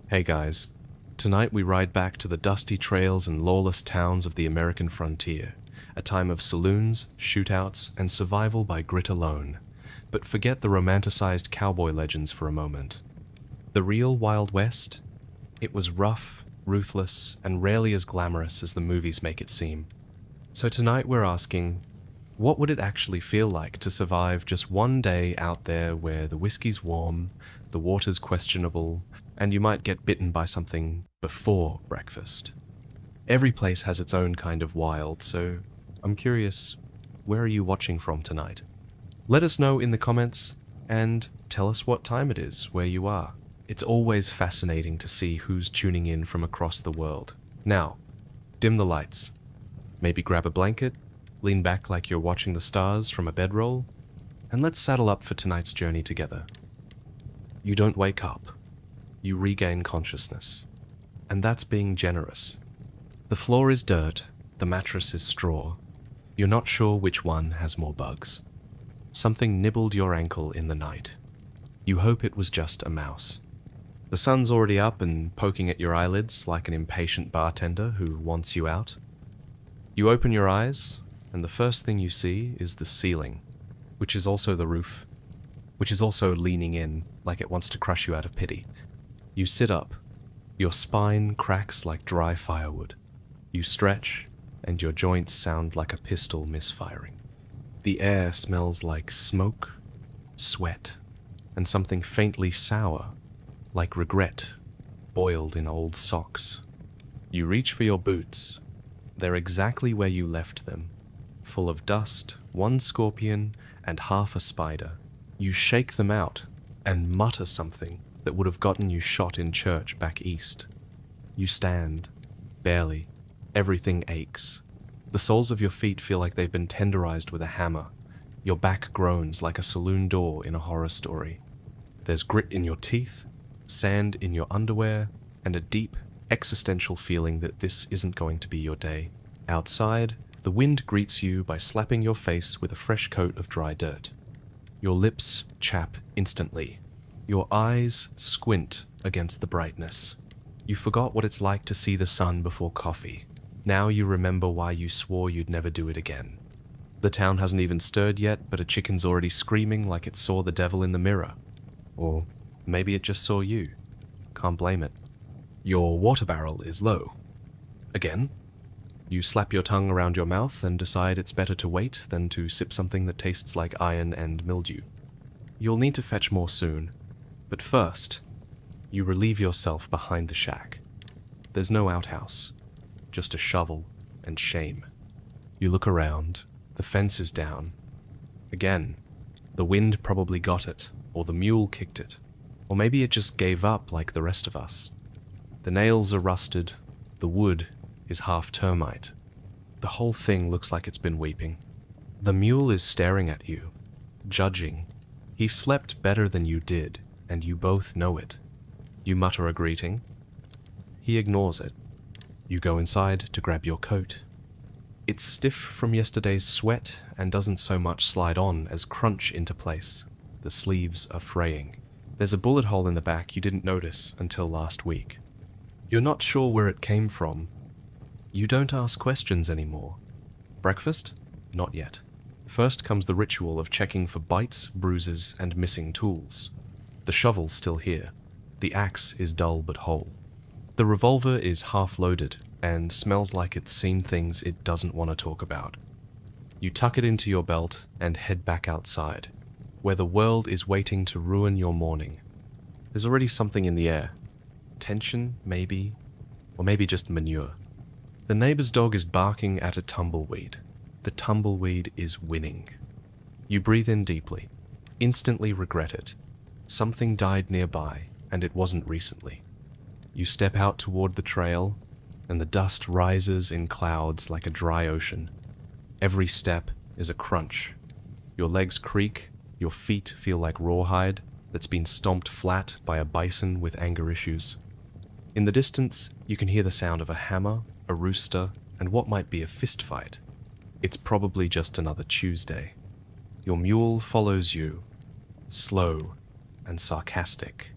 Hey guys, tonight we ride back to the dusty trails and lawless towns of the American frontier, a time of saloons, shootouts, and survival by grit alone. But forget the romanticized cowboy legends for a moment. The real Wild West? It was rough, ruthless, and rarely as glamorous as the movies make it seem. So tonight we're asking, what would it actually feel like to survive just one day out there where the whiskey's warm, the water's questionable, and you might get bitten by something before breakfast? Every place has its own kind of wild, so I'm curious, where are you watching from tonight? Let us know in the comments, and tell us what time it is where you are. It's always fascinating to see who's tuning in from across the world. Now, dim the lights. Maybe grab a blanket, lean back like you're watching the stars from a bedroll, and let's saddle up for tonight's journey together. You don't wake up. You regain consciousness. And that's being generous. The floor is dirt, the mattress is straw. You're not sure which one has more bugs. Something nibbled your ankle in the night. You hope it was just a mouse. The sun's already up and poking at your eyelids like an impatient bartender who wants you out. You open your eyes, and the first thing you see is the ceiling, which is also the roof, which is also leaning in like it wants to crush you out of pity. You sit up. Your spine cracks like dry firewood. You stretch, and your joints sound like a pistol misfiring. The air smells like smoke, sweat, and something faintly sour, like regret, boiled in old socks. You reach for your boots. They're exactly where you left them, full of dust, one scorpion, and half a spider. You shake them out and mutter something that would have gotten you shot in church back east. You stand, barely. Everything aches. The soles of your feet feel like they've been tenderized with a hammer. Your back groans like a saloon door in a horror story. There's grit in your teeth, sand in your underwear, and a deep, existential feeling that this isn't going to be your day. Outside, the wind greets you by slapping your face with a fresh coat of dry dirt. Your lips chap instantly. Your eyes squint against the brightness. You forgot what it's like to see the sun before coffee. Now you remember why you swore you'd never do it again. The town hasn't even stirred yet, but a chicken's already screaming like it saw the devil in the mirror. Or maybe it just saw you. Can't blame it. Your water barrel is low. Again. You slap your tongue around your mouth and decide it's better to wait than to sip something that tastes like iron and mildew. You'll need to fetch more soon, but first, you relieve yourself behind the shack. There's no outhouse, just a shovel and shame. You look around, the fence is down. Again, the wind probably got it, or the mule kicked it, or maybe it just gave up like the rest of us. The nails are rusted, the wood is half termite. The whole thing looks like it's been weeping. The mule is staring at you, judging. He slept better than you did, and you both know it. You mutter a greeting. He ignores it. You go inside to grab your coat. It's stiff from yesterday's sweat and doesn't so much slide on as crunch into place. The sleeves are fraying. There's a bullet hole in the back you didn't notice until last week. You're not sure where it came from. You don't ask questions anymore. Breakfast? Not yet. First comes the ritual of checking for bites, bruises, and missing tools. The shovel's still here. The axe is dull but whole. The revolver is half-loaded and smells like it's seen things it doesn't want to talk about. You tuck it into your belt and head back outside, where the world is waiting to ruin your morning. There's already something in the air. Tension, maybe, or maybe just manure. The neighbor's dog is barking at a tumbleweed. The tumbleweed is winning. You breathe in deeply, instantly regret it. Something died nearby, and it wasn't recently. You step out toward the trail, and the dust rises in clouds like a dry ocean. Every step is a crunch. Your legs creak, your feet feel like rawhide that's been stomped flat by a bison with anger issues. In the distance, you can hear the sound of a hammer, a rooster, and what might be a fist fight. It's probably just another Tuesday. Your mule follows you, slow and sarcastic.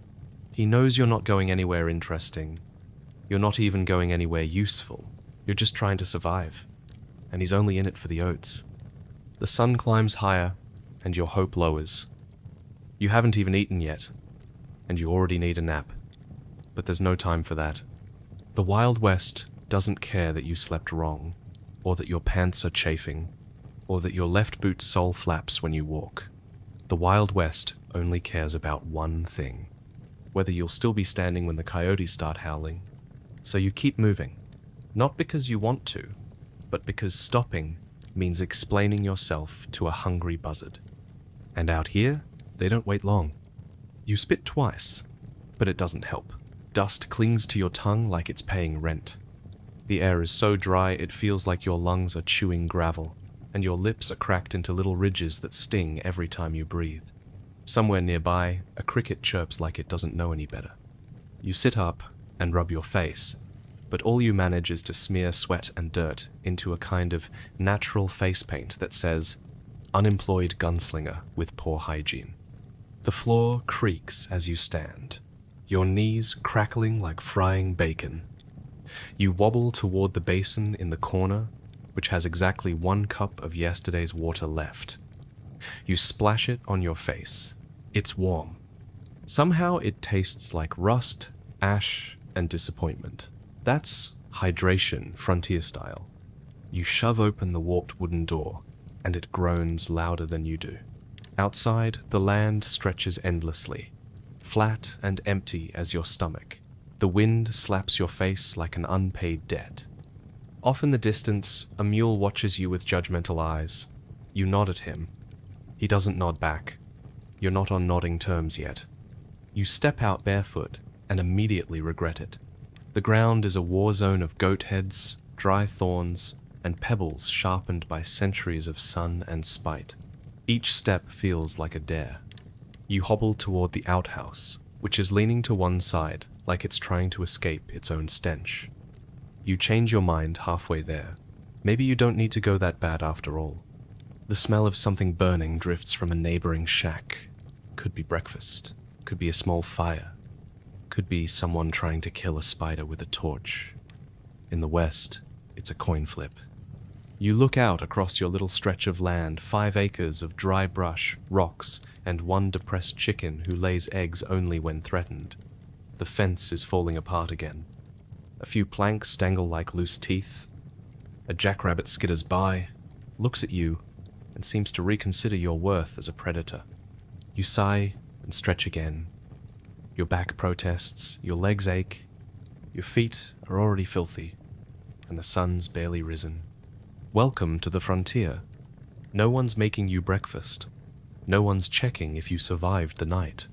He knows you're not going anywhere interesting. You're not even going anywhere useful. You're just trying to survive. And he's only in it for the oats. The sun climbs higher, and your hope lowers. You haven't even eaten yet, and you already need a nap. But there's no time for that. The Wild West doesn't care that you slept wrong, or that your pants are chafing, or that your left boot sole flaps when you walk. The Wild West only cares about one thing: whether you'll still be standing when the coyotes start howling. So you keep moving, not because you want to, but because stopping means explaining yourself to a hungry buzzard. And out here, they don't wait long. You spit twice, but it doesn't help. Dust clings to your tongue like it's paying rent. The air is so dry it feels like your lungs are chewing gravel, and your lips are cracked into little ridges that sting every time you breathe. Somewhere nearby, a cricket chirps like it doesn't know any better. You sit up and rub your face, but all you manage is to smear sweat and dirt into a kind of natural face paint that says, "Unemployed gunslinger with poor hygiene." The floor creaks as you stand, your knees crackling like frying bacon. You wobble toward the basin in the corner, which has exactly 1 cup of yesterday's water left. You splash it on your face. It's warm. Somehow it tastes like rust, ash, and disappointment. That's hydration, frontier style. You shove open the warped wooden door, and it groans louder than you do. Outside, the land stretches endlessly, flat and empty as your stomach. The wind slaps your face like an unpaid debt. Off in the distance, a mule watches you with judgmental eyes. You nod at him. He doesn't nod back. You're not on nodding terms yet. You step out barefoot and immediately regret it. The ground is a war zone of goat heads, dry thorns, and pebbles sharpened by centuries of sun and spite. Each step feels like a dare. You hobble toward the outhouse, which is leaning to one side like it's trying to escape its own stench. You change your mind halfway there. Maybe you don't need to go that bad after all. The smell of something burning drifts from a neighboring shack. Could be breakfast. Could be a small fire. Could be someone trying to kill a spider with a torch. In the west, it's a coin flip. You look out across your little stretch of land, 5 acres of dry brush, rocks, and 1 depressed chicken who lays eggs only when threatened. The fence is falling apart again. A few planks dangle like loose teeth. A jackrabbit skitters by, looks at you, and seems to reconsider your worth as a predator. You sigh and stretch again. Your back protests, your legs ache, your feet are already filthy, and the sun's barely risen. Welcome to the frontier. No one's making you breakfast. No one's checking if you survived the night.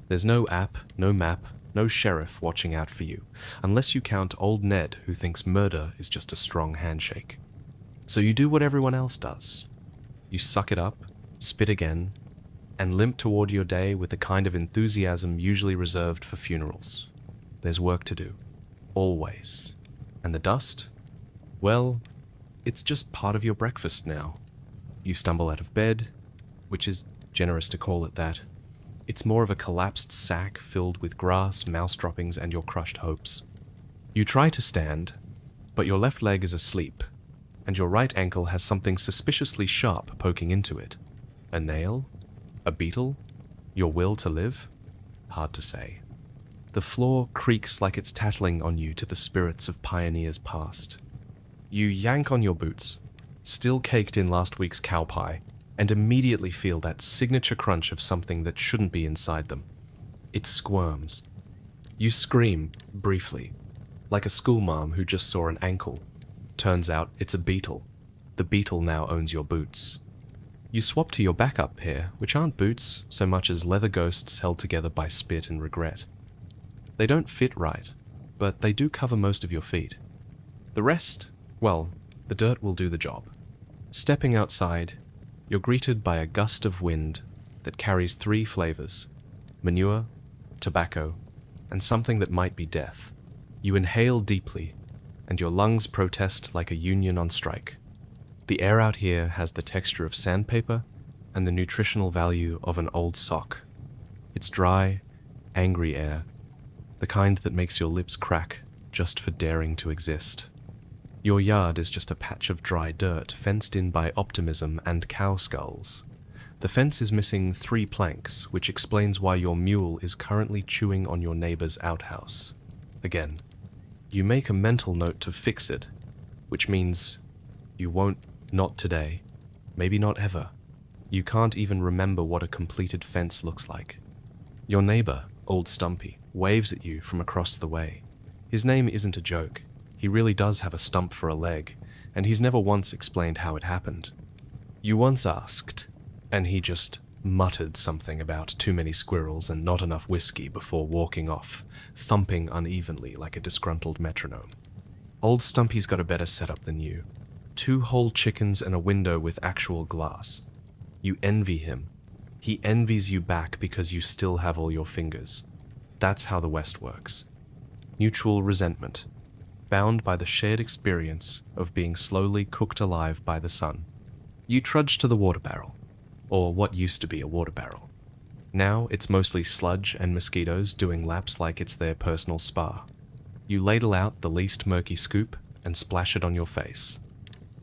There's no app, no map, no sheriff watching out for you, unless you count old Ned, who thinks murder is just a strong handshake. So you do what everyone else does. You suck it up, spit again, and limp toward your day with the kind of enthusiasm usually reserved for funerals. There's work to do. Always. And the dust? Well, it's just part of your breakfast now. You stumble out of bed, which is generous to call it that. It's more of a collapsed sack filled with grass, mouse droppings, and your crushed hopes. You try to stand, but your left leg is asleep, and your right ankle has something suspiciously sharp poking into it. A nail? A beetle? Your will to live? Hard to say. The floor creaks like it's tattling on you to the spirits of pioneers past. You yank on your boots, still caked in last week's cow pie, and immediately feel that signature crunch of something that shouldn't be inside them. It squirms. You scream, briefly, like a schoolmarm who just saw an ankle. Turns out it's a beetle. The beetle now owns your boots. You swap to your backup pair, which aren't boots so much as leather ghosts held together by spit and regret. They don't fit right, but they do cover most of your feet. The rest, well, the dirt will do the job. Stepping outside, you're greeted by a gust of wind that carries 3 flavors: manure, tobacco, and something that might be death. You inhale deeply, and your lungs protest like a union on strike. The air out here has the texture of sandpaper and the nutritional value of an old sock. It's dry, angry air, the kind that makes your lips crack just for daring to exist. Your yard is just a patch of dry dirt fenced in by optimism and cow skulls. The fence is missing 3 planks, which explains why your mule is currently chewing on your neighbor's outhouse. Again, you make a mental note to fix it, which means you won't, not today, maybe not ever. You can't even remember what a completed fence looks like. Your neighbor, Old Stumpy, waves at you from across the way. His name isn't a joke. He really does have a stump for a leg, and he's never once explained how it happened. You once asked, and he just muttered something about too many squirrels and not enough whiskey before walking off, thumping unevenly like a disgruntled metronome. Old Stumpy's got a better setup than you. 2 whole chickens and a window with actual glass. You envy him. He envies you back because you still have all your fingers. That's how the West works. Mutual resentment, bound by the shared experience of being slowly cooked alive by the sun. You trudge to the water barrel, or what used to be a water barrel. Now it's mostly sludge and mosquitoes doing laps like it's their personal spa. You ladle out the least murky scoop and splash it on your face.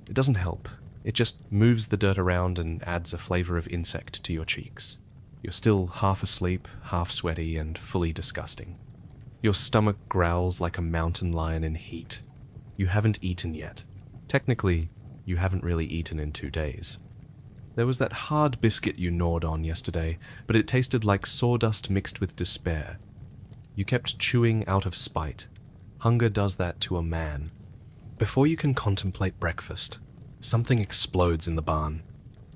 It doesn't help. It just moves the dirt around and adds a flavor of insect to your cheeks. You're still half asleep, half sweaty, and fully disgusting. Your stomach growls like a mountain lion in heat. You haven't eaten yet. Technically, you haven't really eaten in 2 days. There was that hard biscuit you gnawed on yesterday, but it tasted like sawdust mixed with despair. You kept chewing out of spite. Hunger does that to a man. Before you can contemplate breakfast, something explodes in the barn.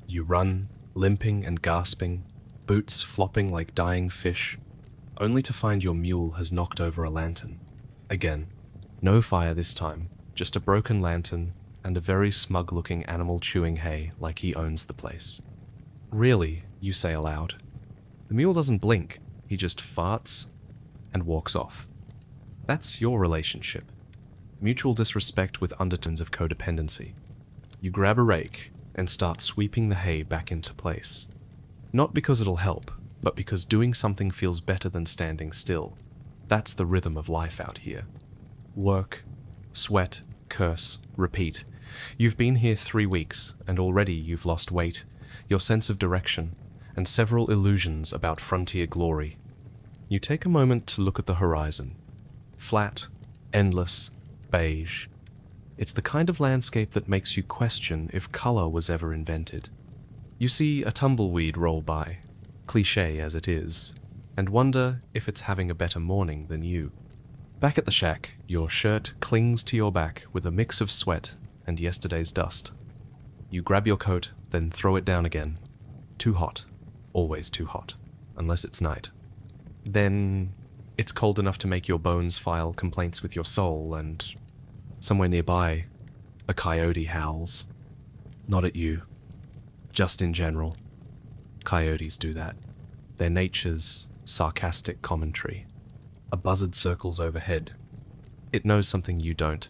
You run, limping and gasping, boots flopping like dying fish, only to find your mule has knocked over a lantern. Again, no fire this time, just a broken lantern and a very smug-looking animal chewing hay like he owns the place. Really, you say aloud. The mule doesn't blink, he just farts and walks off. That's your relationship. Mutual disrespect with undertones of codependency. You grab a rake and start sweeping the hay back into place. Not because it'll help, but because doing something feels better than standing still. That's the rhythm of life out here. Work, sweat, curse, repeat. You've been here 3 weeks, and already you've lost weight, your sense of direction, and several illusions about frontier glory. You take a moment to look at the horizon. Flat, endless, beige. It's the kind of landscape that makes you question if color was ever invented. You see a tumbleweed roll by, cliché as it is, and wonder if it's having a better morning than you. Back at the shack, your shirt clings to your back with a mix of sweat and yesterday's dust. You grab your coat, then throw it down again. Too hot. Always too hot. Unless it's night. Then it's cold enough to make your bones file complaints with your soul, and somewhere nearby, a coyote howls. Not at you. Just in general. Coyotes do that. They're nature's sarcastic commentary. A buzzard circles overhead. It knows something you don't.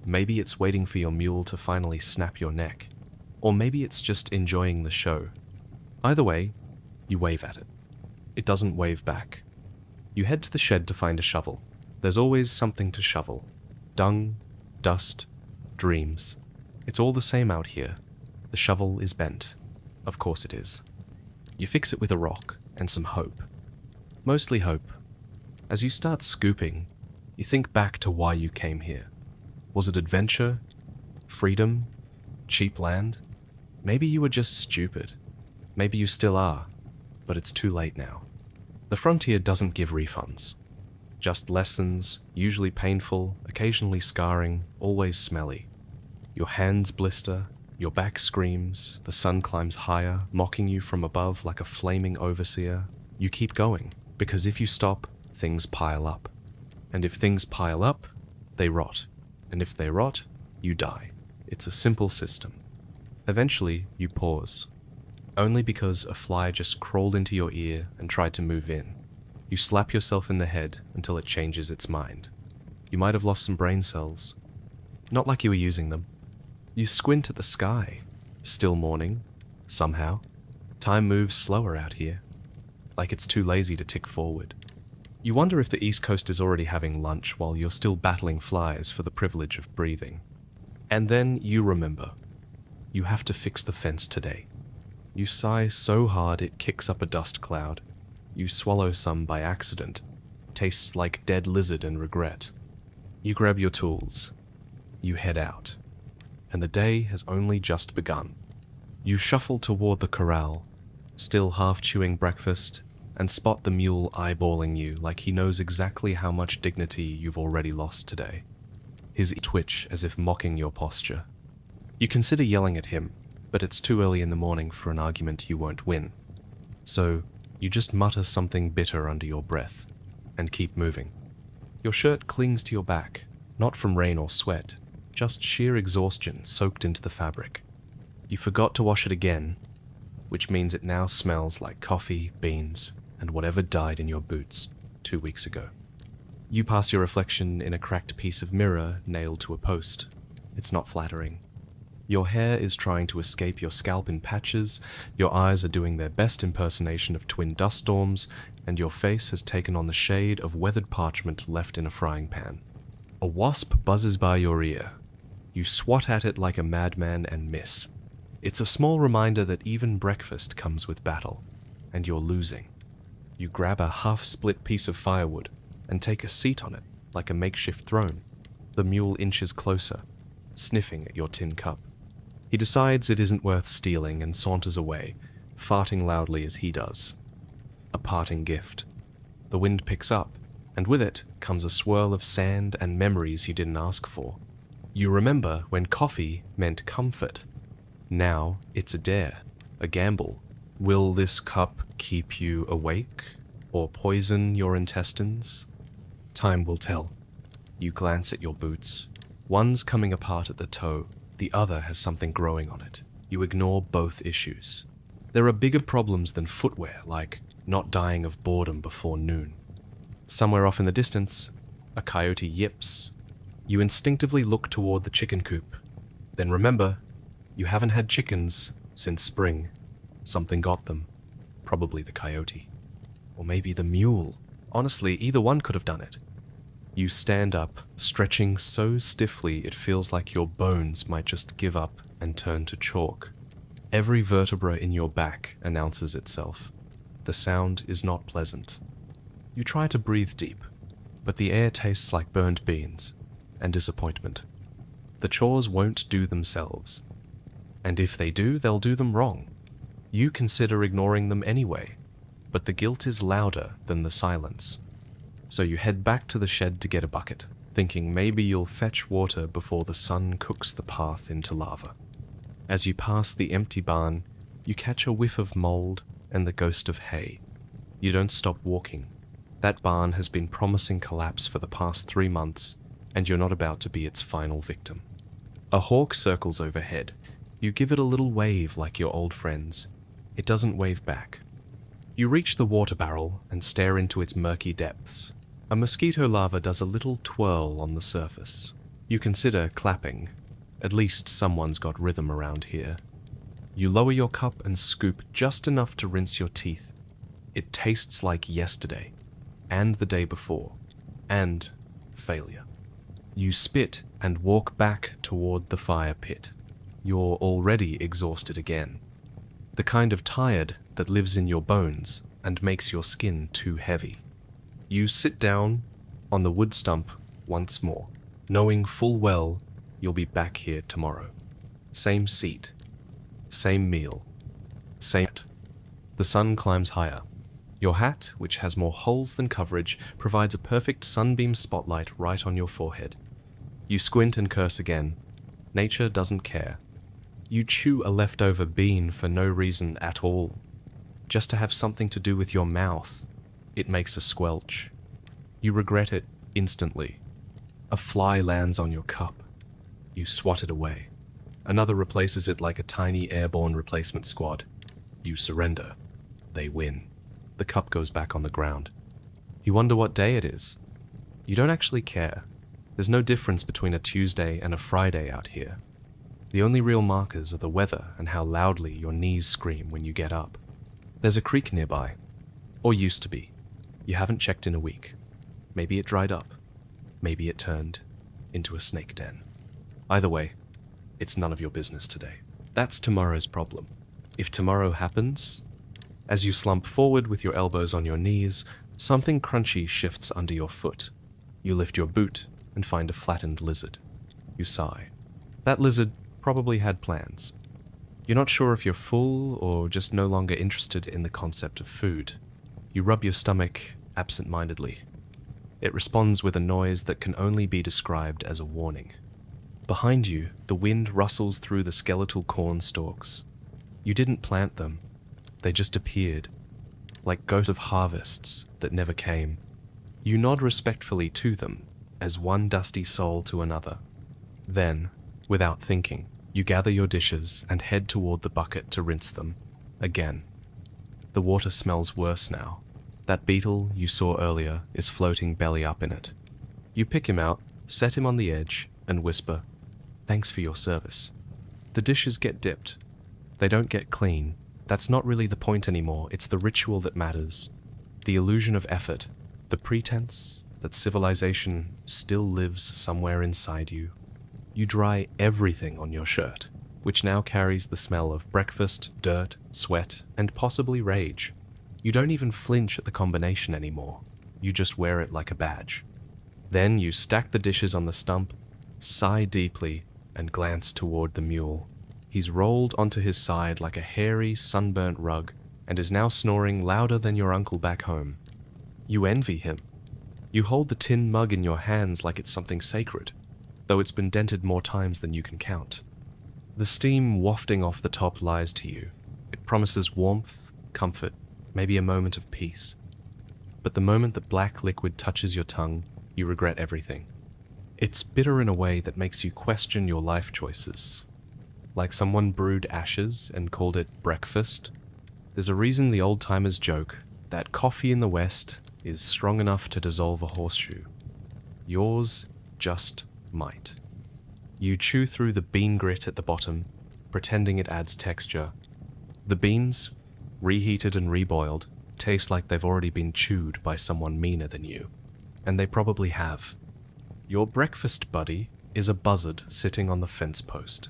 Maybe it's waiting for your mule to finally snap your neck. Or maybe it's just enjoying the show. Either way, you wave at it. It doesn't wave back. You head to the shed to find a shovel. There's always something to shovel. Dung, dust, dreams. It's all the same out here. The shovel is bent. Of course it is. You fix it with a rock and some hope. Mostly hope. As you start scooping, you think back to why you came here. Was it adventure? Freedom? Cheap land? Maybe you were just stupid. Maybe you still are, but it's too late now. The frontier doesn't give refunds. Just lessons, usually painful, occasionally scarring, always smelly. Your hands blister, your back screams, the sun climbs higher, mocking you from above like a flaming overseer. You keep going, because if you stop, things pile up. And if things pile up, they rot. And if they rot, you die. It's a simple system. Eventually, you pause. Only because a fly just crawled into your ear and tried to move in. You slap yourself in the head until it changes its mind. You might have lost some brain cells. Not like you were using them. You squint at the sky. Still morning. Somehow. Time moves slower out here. Like it's too lazy to tick forward. You wonder if the East Coast is already having lunch while you're still battling flies for the privilege of breathing. And then you remember. You have to fix the fence today. You sigh so hard it kicks up a dust cloud. You swallow some by accident. Tastes like dead lizard and regret. You grab your tools. You head out. And the day has only just begun. You shuffle toward the corral, still half chewing breakfast, and spot the mule eyeballing you like he knows exactly how much dignity you've already lost today. His ears twitch as if mocking your posture. You consider yelling at him, but it's too early in the morning for an argument you won't win. So, you just mutter something bitter under your breath, and keep moving. Your shirt clings to your back, not from rain or sweat, just sheer exhaustion soaked into the fabric. You forgot to wash it again, which means it now smells like coffee, beans, and whatever died in your boots 2 weeks ago. You pass your reflection in a cracked piece of mirror nailed to a post. It's not flattering. Your hair is trying to escape your scalp in patches, your eyes are doing their best impersonation of twin dust storms, and your face has taken on the shade of weathered parchment left in a frying pan. A wasp buzzes by your ear. You swat at it like a madman and miss. It's a small reminder that even breakfast comes with battle, and you're losing. You grab a half-split piece of firewood and take a seat on it like a makeshift throne. The mule inches closer, sniffing at your tin cup. He decides it isn't worth stealing and saunters away, farting loudly as he does. A parting gift. The wind picks up, and with it comes a swirl of sand and memories you didn't ask for. You remember when coffee meant comfort. Now it's a dare, a gamble. Will this cup keep you awake, or poison your intestines? Time will tell. You glance at your boots. One's coming apart at the toe, the other has something growing on it. You ignore both issues. There are bigger problems than footwear, like not dying of boredom before noon. Somewhere off in the distance, a coyote yips. You instinctively look toward the chicken coop. Then remember, you haven't had chickens since spring. Something got them. Probably the coyote. Or maybe the mule. Honestly, either one could have done it. You stand up, stretching so stiffly it feels like your bones might just give up and turn to chalk. Every vertebra in your back announces itself. The sound is not pleasant. You try to breathe deep, but the air tastes like burned beans and disappointment. The chores won't do themselves. And if they do, they'll do them wrong. You consider ignoring them anyway, but the guilt is louder than the silence. So you head back to the shed to get a bucket, thinking maybe you'll fetch water before the sun cooks the path into lava. As you pass the empty barn, you catch a whiff of mold and the ghost of hay. You don't stop walking. That barn has been promising collapse for the past 3 months, and you're not about to be its final victim. A hawk circles overhead. You give it a little wave like your old friends. It doesn't wave back. You reach the water barrel and stare into its murky depths. A mosquito larva does a little twirl on the surface. You consider clapping. At least someone's got rhythm around here. You lower your cup and scoop just enough to rinse your teeth. It tastes like yesterday, and the day before, and failure. You spit and walk back toward the fire pit. You're already exhausted again. The kind of tired that lives in your bones and makes your skin too heavy. You sit down on the wood stump once more, knowing full well you'll be back here tomorrow. Same seat, same meal, same... The sun climbs higher. Your hat, which has more holes than coverage, provides a perfect sunbeam spotlight right on your forehead. You squint and curse again. Nature doesn't care. You chew a leftover bean for no reason at all. Just to have something to do with your mouth. It makes a squelch. You regret it instantly. A fly lands on your cup. You swat it away. Another replaces it like a tiny airborne replacement squad. You surrender. They win. The cup goes back on the ground. You wonder what day it is. You don't actually care. There's no difference between a Tuesday and a Friday out here. The only real markers are the weather and how loudly your knees scream when you get up. There's a creek nearby, or used to be. You haven't checked in a week. Maybe it dried up. Maybe it turned into a snake den. Either way, it's none of your business today. That's tomorrow's problem. If tomorrow happens, as you slump forward with your elbows on your knees, something crunchy shifts under your foot. You lift your boot and find a flattened lizard. You sigh. That lizard probably had plans. You're not sure if you're full or just no longer interested in the concept of food. You rub your stomach absent-mindedly. It responds with a noise that can only be described as a warning. Behind you, the wind rustles through the skeletal corn stalks. You didn't plant them. They just appeared, like ghosts of harvests that never came. You nod respectfully to them, as one dusty soul to another. Then, without thinking, you gather your dishes and head toward the bucket to rinse them. Again. The water smells worse now. That beetle you saw earlier is floating belly up in it. You pick him out, set him on the edge, and whisper, "Thanks for your service." The dishes get dipped. They don't get clean. That's not really the point anymore. It's the ritual that matters. The illusion of effort. The pretense that civilization still lives somewhere inside you. You dry everything on your shirt, which now carries the smell of breakfast, dirt, sweat, and possibly rage. You don't even flinch at the combination anymore. You just wear it like a badge. Then you stack the dishes on the stump, sigh deeply, and glance toward the mule. He's rolled onto his side like a hairy, sunburnt rug and is now snoring louder than your uncle back home. You envy him. You hold the tin mug in your hands like it's something sacred, though it's been dented more times than you can count. The steam wafting off the top lies to you. It promises warmth, comfort, maybe a moment of peace. But the moment the black liquid touches your tongue, you regret everything. It's bitter in a way that makes you question your life choices. Like someone brewed ashes and called it breakfast. There's a reason the old-timers joke that coffee in the West is strong enough to dissolve a horseshoe. Yours just might. You chew through the bean grit at the bottom, pretending it adds texture. The beans, reheated and reboiled, taste like they've already been chewed by someone meaner than you. And they probably have. Your breakfast buddy is a buzzard sitting on the fence post.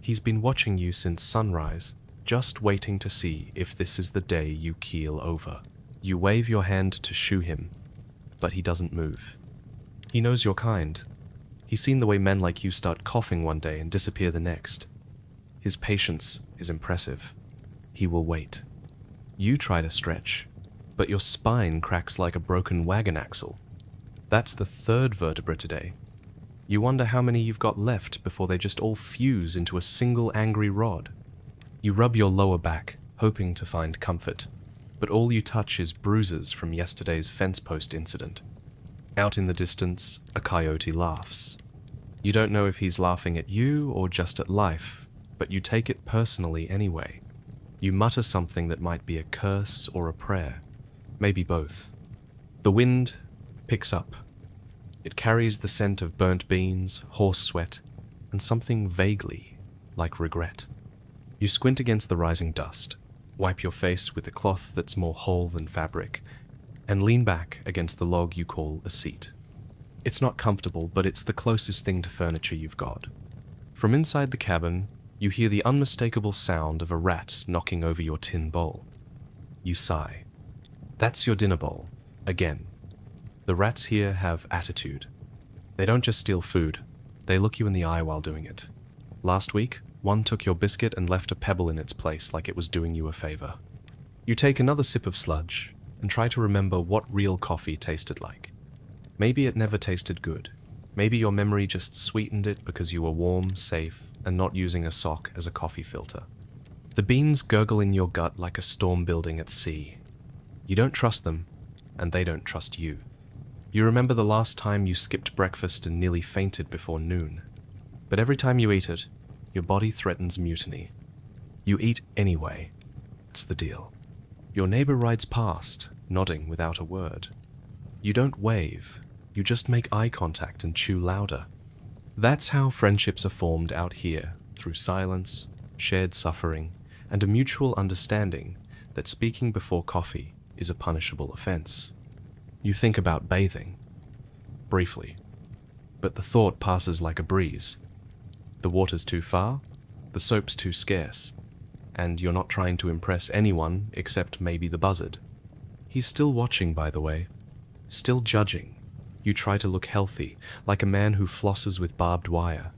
He's been watching you since sunrise, just waiting to see if this is the day you keel over. You wave your hand to shoo him, but he doesn't move. He knows your kind. He's seen the way men like you start coughing one day and disappear the next. His patience is impressive. He will wait. You try to stretch, but your spine cracks like a broken wagon axle. That's the third vertebra today. You wonder how many you've got left before they just all fuse into a single angry rod. You rub your lower back, hoping to find comfort, but all you touch is bruises from yesterday's fence post incident. Out in the distance, a coyote laughs. You don't know if he's laughing at you or just at life, but you take it personally anyway. You mutter something that might be a curse or a prayer, maybe both. The wind picks up. It carries the scent of burnt beans, horse sweat, and something vaguely like regret. You squint against the rising dust, wipe your face with a cloth that's more whole than fabric, and lean back against the log you call a seat. It's not comfortable, but it's the closest thing to furniture you've got. From inside the cabin, you hear the unmistakable sound of a rat knocking over your tin bowl. You sigh. That's your dinner bowl, again. The rats here have attitude. They don't just steal food, they look you in the eye while doing it. Last week, one took your biscuit and left a pebble in its place like it was doing you a favor. You take another sip of sludge and try to remember what real coffee tasted like. Maybe it never tasted good. Maybe your memory just sweetened it because you were warm, safe, and not using a sock as a coffee filter. The beans gurgle in your gut like a storm building at sea. You don't trust them, and they don't trust you. You remember the last time you skipped breakfast and nearly fainted before noon. But every time you eat it, your body threatens mutiny. You eat anyway. It's the deal. Your neighbor rides past, nodding without a word. You don't wave, you just make eye contact and chew louder. That's how friendships are formed out here, through silence, shared suffering, and a mutual understanding that speaking before coffee is a punishable offense. You think about bathing. Briefly. But the thought passes like a breeze. The water's too far, the soap's too scarce, and you're not trying to impress anyone except maybe the buzzard. He's still watching, by the way. Still judging. You try to look healthy, like a man who flosses with barbed wire.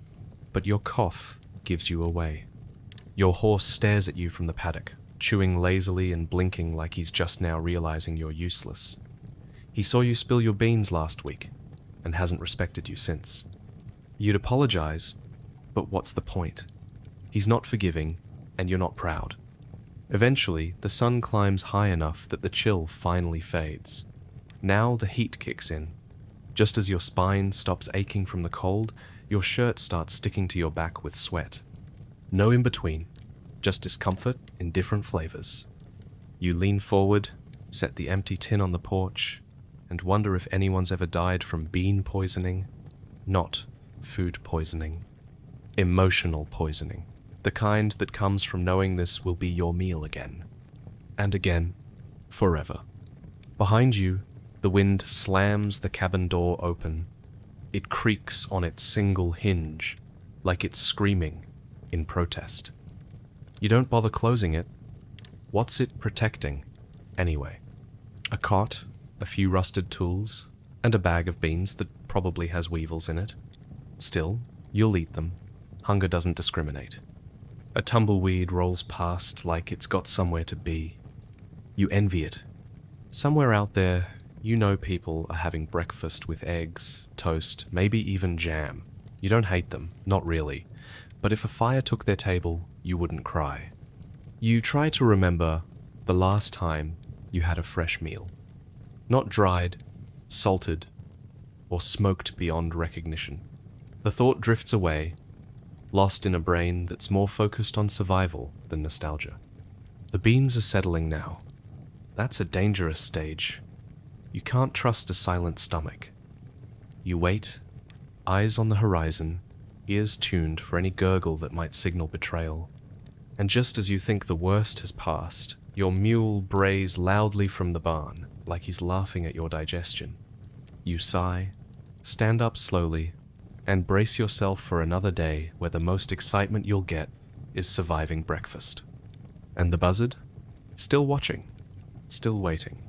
But your cough gives you away. Your horse stares at you from the paddock, chewing lazily and blinking like he's just now realizing you're useless. He saw you spill your beans last week, and hasn't respected you since. You'd apologize, but what's the point? He's not forgiving, and you're not proud. Eventually, the sun climbs high enough that the chill finally fades. Now the heat kicks in. Just as your spine stops aching from the cold, your shirt starts sticking to your back with sweat. No in-between, just discomfort in different flavors. You lean forward, set the empty tin on the porch, and wonder if anyone's ever died from bean poisoning. Not food poisoning. Emotional poisoning. The kind that comes from knowing this will be your meal again. And again. Forever. Behind you, the wind slams the cabin door open. It creaks on its single hinge, like it's screaming in protest. You don't bother closing it. What's it protecting, anyway? A cot, a few rusted tools, and a bag of beans that probably has weevils in it. Still, you'll eat them. Hunger doesn't discriminate. A tumbleweed rolls past like it's got somewhere to be. You envy it. Somewhere out there, you know people are having breakfast with eggs, toast, maybe even jam. You don't hate them, not really. But if a fire took their table, you wouldn't cry. You try to remember the last time you had a fresh meal. Not dried, salted, or smoked beyond recognition. The thought drifts away, lost in a brain that's more focused on survival than nostalgia. The beans are settling now. That's a dangerous stage. You can't trust a silent stomach. You wait, eyes on the horizon, ears tuned for any gurgle that might signal betrayal. And just as you think the worst has passed, your mule brays loudly from the barn, like he's laughing at your digestion. You sigh, stand up slowly, and brace yourself for another day where the most excitement you'll get is surviving breakfast. And the buzzard? Still watching, still waiting.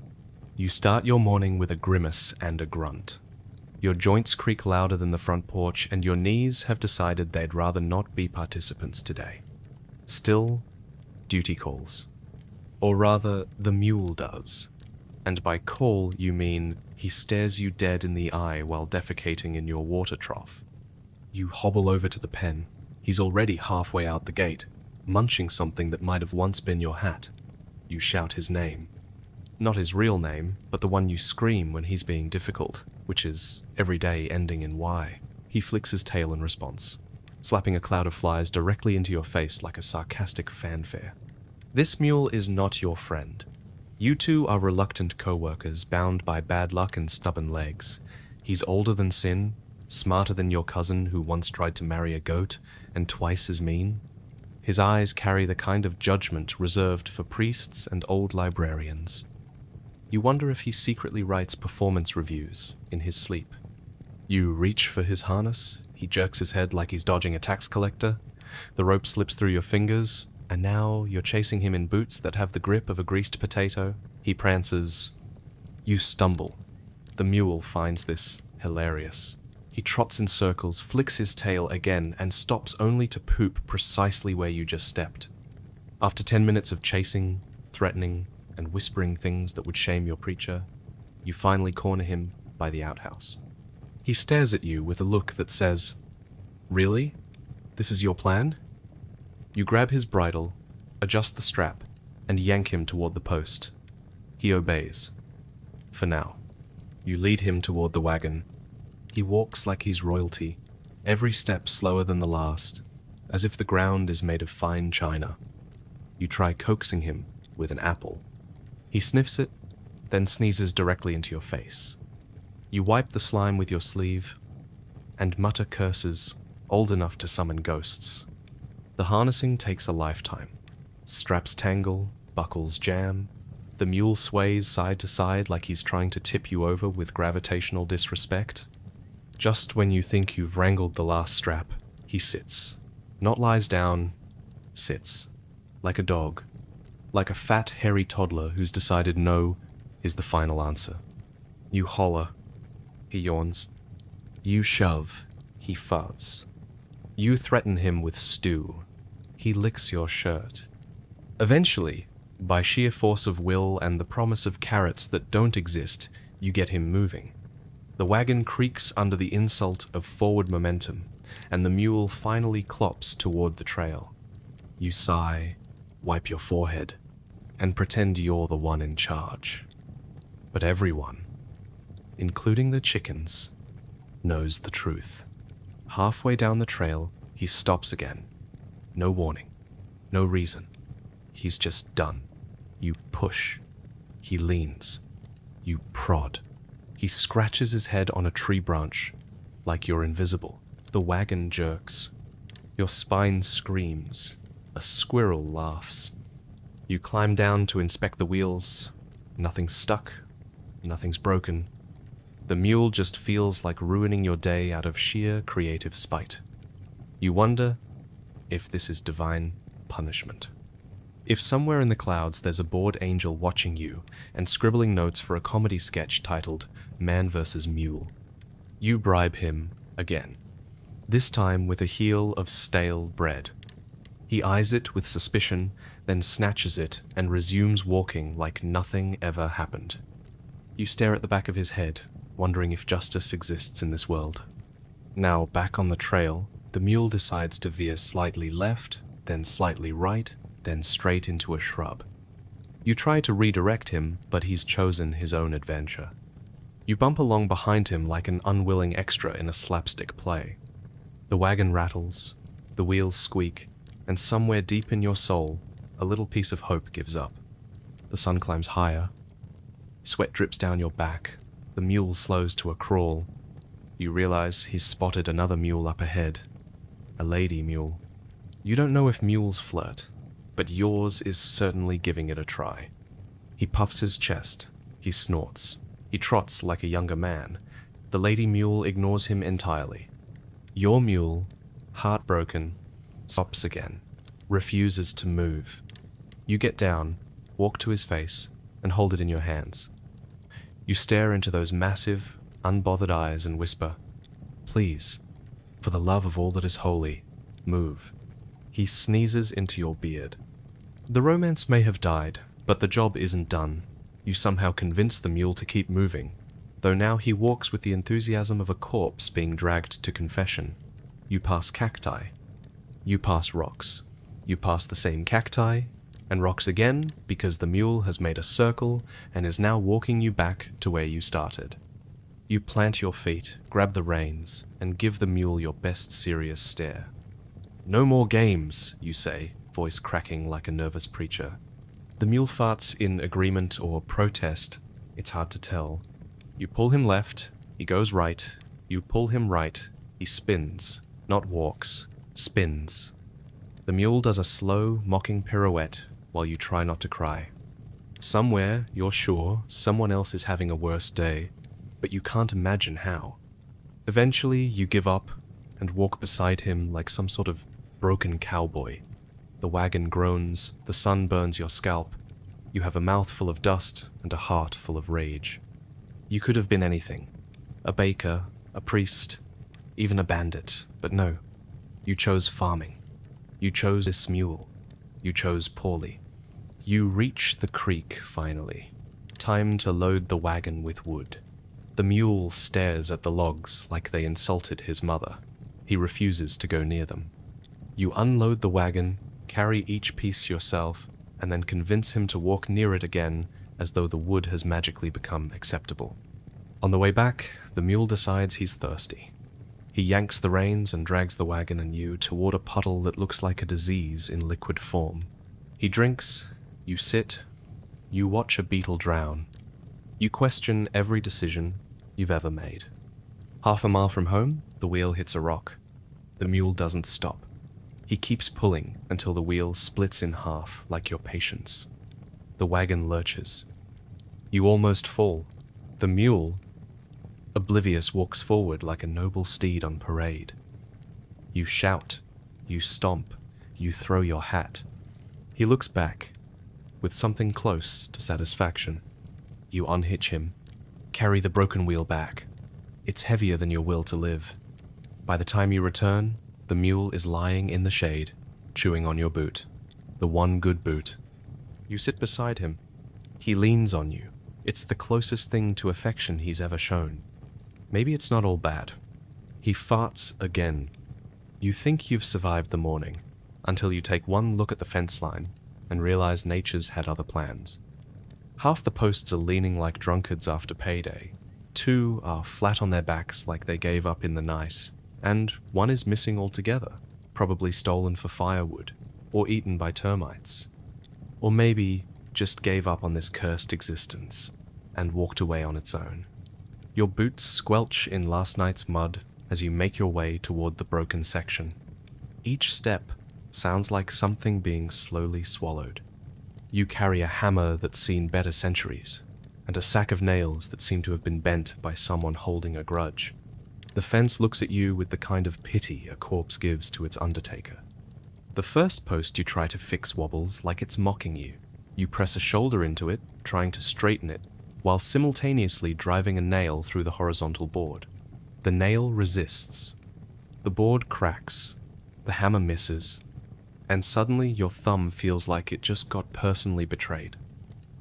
You start your morning with a grimace and a grunt. Your joints creak louder than the front porch, and your knees have decided they'd rather not be participants today. Still, duty calls. Or rather, the mule does. And by call, you mean he stares you dead in the eye while defecating in your water trough. You hobble over to the pen. He's already halfway out the gate, munching something that might have once been your hat. You shout his name. Not his real name, but the one you scream when he's being difficult, which is every day ending in Y. He flicks his tail in response, slapping a cloud of flies directly into your face like a sarcastic fanfare. This mule is not your friend. You two are reluctant co-workers bound by bad luck and stubborn legs. He's older than sin, smarter than your cousin who once tried to marry a goat, and twice as mean. His eyes carry the kind of judgment reserved for priests and old librarians. You wonder if he secretly writes performance reviews in his sleep. You reach for his harness, he jerks his head like he's dodging a tax collector, the rope slips through your fingers, and now you're chasing him in boots that have the grip of a greased potato. He prances. You stumble. The mule finds this hilarious. He trots in circles, flicks his tail again, and stops only to poop precisely where you just stepped. After 10 minutes of chasing, threatening, and whispering things that would shame your preacher, you finally corner him by the outhouse. He stares at you with a look that says, "Really? This is your plan?" You grab his bridle, adjust the strap, and yank him toward the post. He obeys. For now. You lead him toward the wagon. He walks like he's royalty, every step slower than the last, as if the ground is made of fine china. You try coaxing him with an apple. He sniffs it, then sneezes directly into your face. You wipe the slime with your sleeve, and mutter curses old enough to summon ghosts. The harnessing takes a lifetime. Straps tangle, buckles jam, The mule sways side to side like he's trying to tip you over with gravitational disrespect. Just when you think you've wrangled the last strap, he sits. Not lies down, sits. Like a dog. Like a fat, hairy toddler who's decided no is the final answer. You holler. He yawns. You shove. He farts. You threaten him with stew. He licks your shirt. Eventually, by sheer force of will and the promise of carrots that don't exist, you get him moving. The wagon creaks under the insult of forward momentum, and the mule finally clops toward the trail. You sigh, wipe your forehead, and pretend you're the one in charge. But everyone, including the chickens, knows the truth. Halfway down the trail, he stops again. No warning, no reason. He's just done. You push. He leans. You prod. He scratches his head on a tree branch, like you're invisible. The wagon jerks. Your spine screams. A squirrel laughs. You climb down to inspect the wheels. Nothing's stuck. Nothing's broken. The mule just feels like ruining your day out of sheer creative spite. You wonder if this is divine punishment. If somewhere in the clouds there's a bored angel watching you and scribbling notes for a comedy sketch titled Man vs. Mule, you bribe him again, this time with a heel of stale bread. He eyes it with suspicion, then snatches it and resumes walking like nothing ever happened. You stare at the back of his head, wondering if justice exists in this world. Now, back on the trail, the mule decides to veer slightly left, then slightly right, then straight into a shrub. You try to redirect him, but he's chosen his own adventure. You bump along behind him like an unwilling extra in a slapstick play. The wagon rattles, the wheels squeak, and somewhere deep in your soul, a little piece of hope gives up. The sun climbs higher. Sweat drips down your back. The mule slows to a crawl. You realize he's spotted another mule up ahead. A lady mule. You don't know if mules flirt, but yours is certainly giving it a try. He puffs his chest. He snorts. He trots like a younger man. The lady mule ignores him entirely. Your mule, heartbroken, stops again, refuses to move. You get down, walk to his face, and hold it in your hands. You stare into those massive, unbothered eyes and whisper, "Please, for the love of all that is holy, move." He sneezes into your beard. The romance may have died, but the job isn't done. You somehow convince the mule to keep moving, though now he walks with the enthusiasm of a corpse being dragged to confession. You pass cacti. You pass rocks. You pass the same cacti, and rocks again because the mule has made a circle and is now walking you back to where you started. You plant your feet, grab the reins, and give the mule your best serious stare. "No more games," you say, voice cracking like a nervous preacher. The mule farts in agreement or protest, it's hard to tell. You pull him left, he goes right. You pull him right, he spins, not walks, spins. The mule does a slow, mocking pirouette while you try not to cry. Somewhere, you're sure, someone else is having a worse day, but you can't imagine how. Eventually, you give up and walk beside him like some sort of broken cowboy. The wagon groans, the sun burns your scalp. You have a mouth full of dust and a heart full of rage. You could have been anything. A baker, a priest, even a bandit, but no. You chose farming. You chose this mule. You chose poorly. You reach the creek, finally. Time to load the wagon with wood. The mule stares at the logs like they insulted his mother. He refuses to go near them. You unload the wagon, carry each piece yourself, and then convince him to walk near it again as though the wood has magically become acceptable. On the way back, the mule decides he's thirsty. He yanks the reins and drags the wagon and you toward a puddle that looks like a disease in liquid form. He drinks, you sit, you watch a beetle drown. You question every decision you've ever made. Half a mile from home, the wheel hits a rock. The mule doesn't stop. He keeps pulling until the wheel splits in half like your patience. The wagon lurches. You almost fall. The mule, oblivious, walks forward like a noble steed on parade. You shout, you stomp, you throw your hat. He looks back, with something close to satisfaction. You unhitch him, carry the broken wheel back. It's heavier than your will to live. By the time you return, the mule is lying in the shade, chewing on your boot. The one good boot. You sit beside him. He leans on you. It's the closest thing to affection he's ever shown. Maybe it's not all bad. He farts again. You think you've survived the morning, until you take one look at the fence line and realize nature's had other plans. Half the posts are leaning like drunkards after payday. 2 are flat on their backs like they gave up in the night, and 1 is missing altogether, probably stolen for firewood, or eaten by termites. Or maybe just gave up on this cursed existence and walked away on its own. Your boots squelch in last night's mud as you make your way toward the broken section. Each step sounds like something being slowly swallowed. You carry a hammer that's seen better centuries, and a sack of nails that seem to have been bent by someone holding a grudge. The fence looks at you with the kind of pity a corpse gives to its undertaker. The first post you try to fix wobbles like it's mocking you. You press a shoulder into it, trying to straighten it, while simultaneously driving a nail through the horizontal board. The nail resists. The board cracks. The hammer misses. And suddenly your thumb feels like it just got personally betrayed.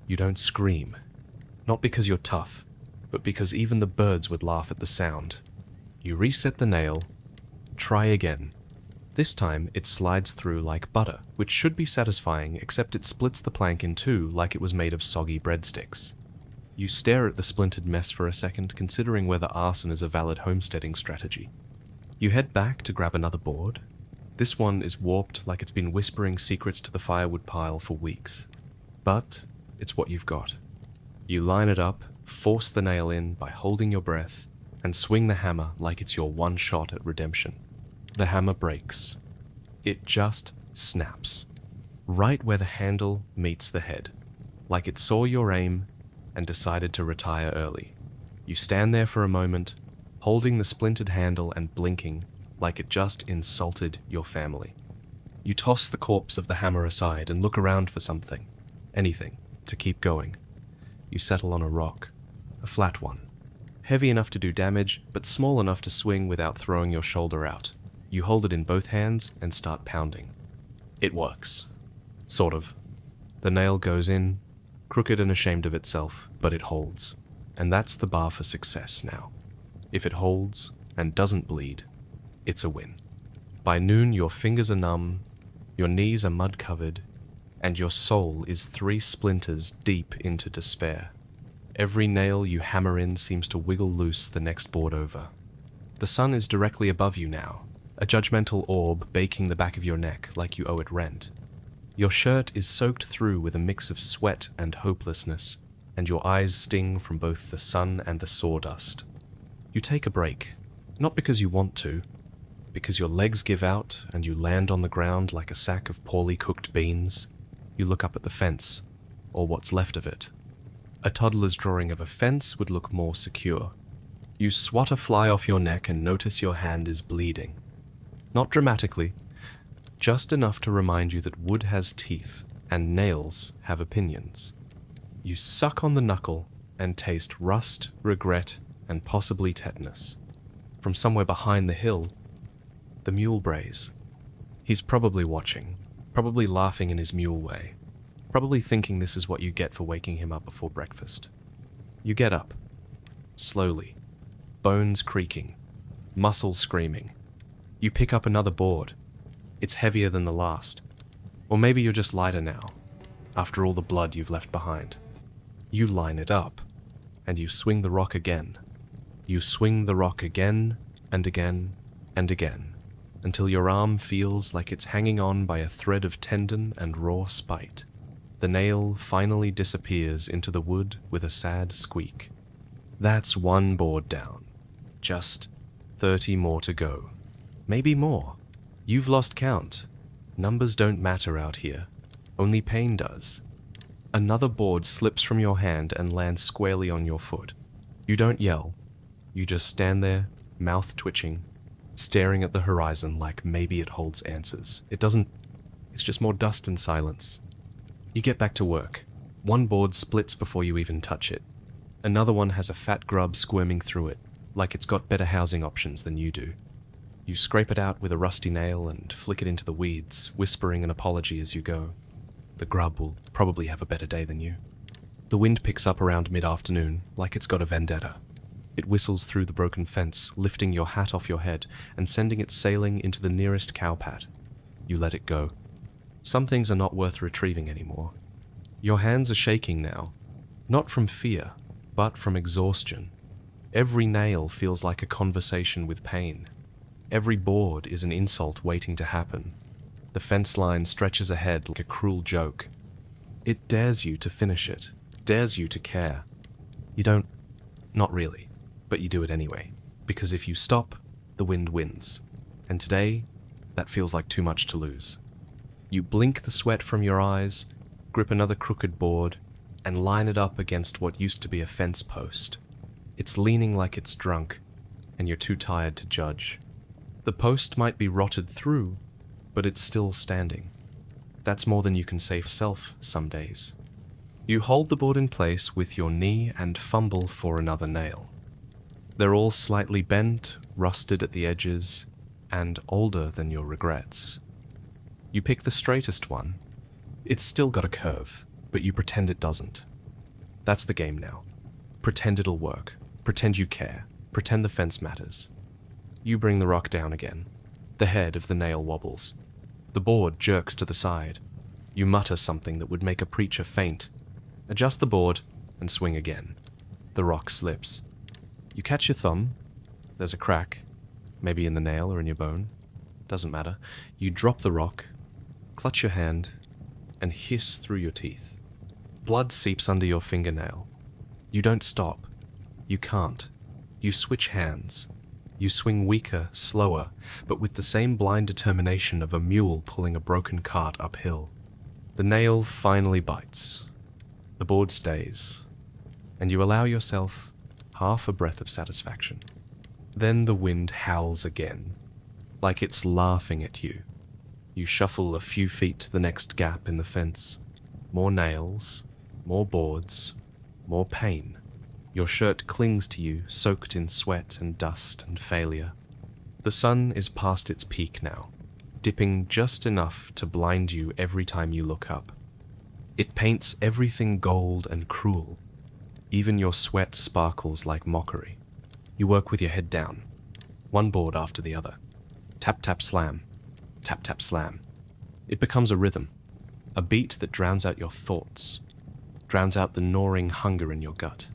You don't scream. Not because you're tough, but because even the birds would laugh at the sound. You reset the nail. Try again. This time it slides through like butter, which should be satisfying, except it splits the plank in two like it was made of soggy breadsticks. You stare at the splintered mess for a second, considering whether arson is a valid homesteading strategy. You head back to grab another board. This one is warped like it's been whispering secrets to the firewood pile for weeks. But it's what you've got. You line it up, force the nail in by holding your breath, and swing the hammer like it's your one shot at redemption. The hammer breaks. It just snaps. Right where the handle meets the head. Like it saw your aim and decided to retire early. You stand there for a moment, holding the splintered handle and blinking like it just insulted your family. You toss the corpse of the hammer aside and look around for something, anything, to keep going. You settle on a rock, a flat one. Heavy enough to do damage, but small enough to swing without throwing your shoulder out. You hold it in both hands and start pounding. It works. Sort of. The nail goes in, crooked and ashamed of itself, but it holds. And that's the bar for success now. If it holds and doesn't bleed, it's a win. By noon, your fingers are numb, your knees are mud-covered, and your soul is 3 splinters deep into despair. Every nail you hammer in seems to wiggle loose the next board over. The sun is directly above you now, a judgmental orb baking the back of your neck like you owe it rent. Your shirt is soaked through with a mix of sweat and hopelessness, and your eyes sting from both the sun and the sawdust. You take a break, not because you want to, because your legs give out and you land on the ground like a sack of poorly cooked beans. You look up at the fence, or what's left of it. A toddler's drawing of a fence would look more secure. You swat a fly off your neck and notice your hand is bleeding. Not dramatically, just enough to remind you that wood has teeth and nails have opinions. You suck on the knuckle and taste rust, regret, and possibly tetanus. From somewhere behind the hill, the mule brays. He's probably watching, probably laughing in his mule way, probably thinking this is what you get for waking him up before breakfast. You get up, slowly, bones creaking, muscles screaming. You pick up another board. It's heavier than the last. Or maybe you're just lighter now, after all the blood you've left behind. You line it up, and you swing the rock again. You swing the rock again, and again, and again, until your arm feels like it's hanging on by a thread of tendon and raw spite. The nail finally disappears into the wood with a sad squeak. That's 1 board down. Just 30 more to go. Maybe more. You've lost count. Numbers don't matter out here. Only pain does. Another board slips from your hand and lands squarely on your foot. You don't yell. You just stand there, mouth twitching, staring at the horizon like maybe it holds answers. It doesn't. It's just more dust and silence. You get back to work. One board splits before you even touch it. Another one has a fat grub squirming through it, like it's got better housing options than you do. You scrape it out with a rusty nail and flick it into the weeds, whispering an apology as you go. The grub will probably have a better day than you. The wind picks up around mid-afternoon, like it's got a vendetta. It whistles through the broken fence, lifting your hat off your head and sending it sailing into the nearest cowpat. You let it go. Some things are not worth retrieving anymore. Your hands are shaking now, not from fear, but from exhaustion. Every nail feels like a conversation with pain. Every board is an insult waiting to happen. The fence line stretches ahead like a cruel joke. It dares you to finish it, dares you to care. You don't, not really, but you do it anyway, because if you stop, the wind wins. And today, that feels like too much to lose. You blink the sweat from your eyes, grip another crooked board, and line it up against what used to be a fence post. It's leaning like it's drunk, and you're too tired to judge. The post might be rotted through, but it's still standing. That's more than you can say for self some days. You hold the board in place with your knee and fumble for another nail. They're all slightly bent, rusted at the edges, and older than your regrets. You pick the straightest one. It's still got a curve, but you pretend it doesn't. That's the game now. Pretend it'll work. Pretend you care. Pretend the fence matters. You bring the rock down again. The head of the nail wobbles. The board jerks to the side. You mutter something that would make a preacher faint. Adjust the board and swing again. The rock slips. You catch your thumb. There's a crack, maybe in the nail or in your bone. Doesn't matter. You drop the rock, clutch your hand, and hiss through your teeth. Blood seeps under your fingernail. You don't stop. You can't. You switch hands. You swing weaker, slower, but with the same blind determination of a mule pulling a broken cart uphill. The nail finally bites. The board stays, and you allow yourself half a breath of satisfaction. Then the wind howls again, like it's laughing at you. You shuffle a few feet to the next gap in the fence. More nails, more boards, more pain. Your shirt clings to you, soaked in sweat and dust and failure. The sun is past its peak now, dipping just enough to blind you every time you look up. It paints everything gold and cruel. Even your sweat sparkles like mockery. You work with your head down, one board after the other. Tap, tap, slam. Tap, tap, slam. It becomes a rhythm, a beat that drowns out your thoughts, drowns out the gnawing hunger in your gut,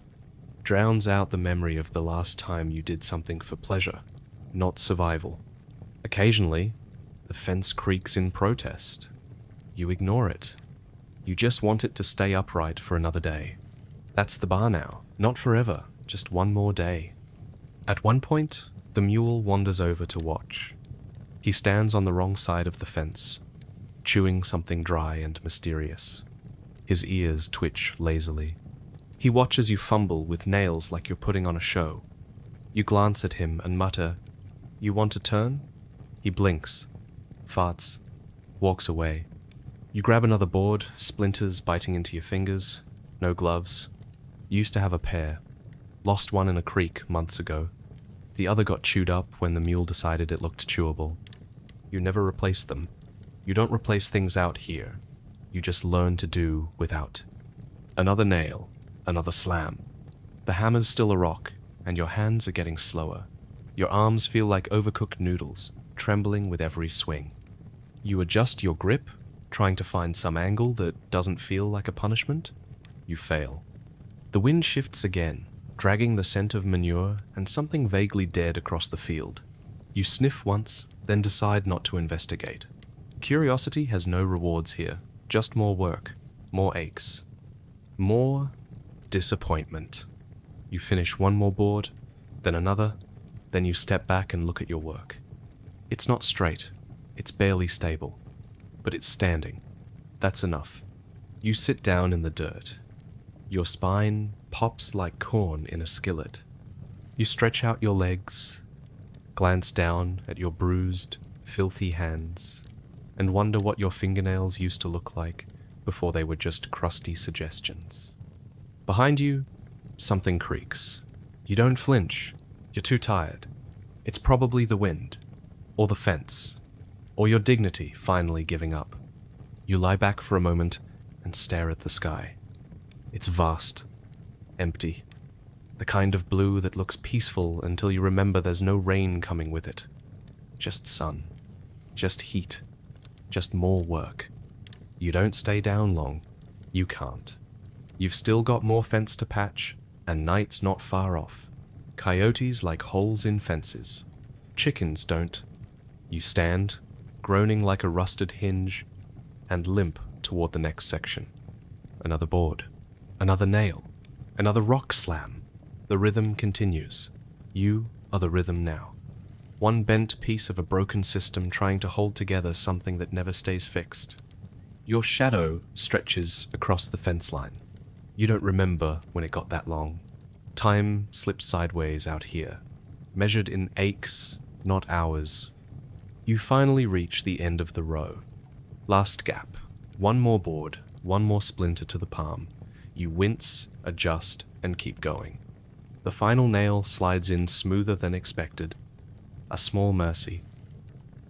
drowns out the memory of the last time you did something for pleasure, not survival. Occasionally, the fence creaks in protest. You ignore it. You just want it to stay upright for another day. That's the bar now, not forever, just one more day. At one point, the mule wanders over to watch. He stands on the wrong side of the fence, chewing something dry and mysterious. His ears twitch lazily. He watches you fumble with nails like you're putting on a show. You glance at him and mutter, "You want to turn?" He blinks, farts, walks away. You grab another board, splinters biting into your fingers, no gloves. You used to have a pair. Lost one in a creek months ago. The other got chewed up when the mule decided it looked chewable. You never replaced them. You don't replace things out here. You just learn to do without. Another nail, another slam. The hammer's still a rock, and your hands are getting slower. Your arms feel like overcooked noodles, trembling with every swing. You adjust your grip, trying to find some angle that doesn't feel like a punishment. You fail. The wind shifts again, dragging the scent of manure and something vaguely dead across the field. You sniff once, then decide not to investigate. Curiosity has no rewards here, just more work, more aches, more disappointment. You finish one more board, then another, then you step back and look at your work. It's not straight, it's barely stable, but it's standing. That's enough. You sit down in the dirt. Your spine pops like corn in a skillet. You stretch out your legs, glance down at your bruised, filthy hands, and wonder what your fingernails used to look like before they were just crusty suggestions. Behind you, something creaks. You don't flinch. You're too tired. It's probably the wind, or the fence, or your dignity finally giving up. You lie back for a moment and stare at the sky. It's vast, empty, the kind of blue that looks peaceful until you remember there's no rain coming with it. Just sun, just heat, just more work. You don't stay down long. You can't. You've still got more fence to patch, and night's not far off. Coyotes like holes in fences. Chickens don't. You stand, groaning like a rusted hinge, and limp toward the next section. Another board. Another nail. Another rock slam. The rhythm continues. You are the rhythm now. One bent piece of a broken system trying to hold together something that never stays fixed. Your shadow stretches across the fence line. You don't remember when it got that long. Time slips sideways out here, measured in aches, not hours. You finally reach the end of the row. Last gap. One more board, one more splinter to the palm. You wince, adjust, and keep going. The final nail slides in smoother than expected. A small mercy.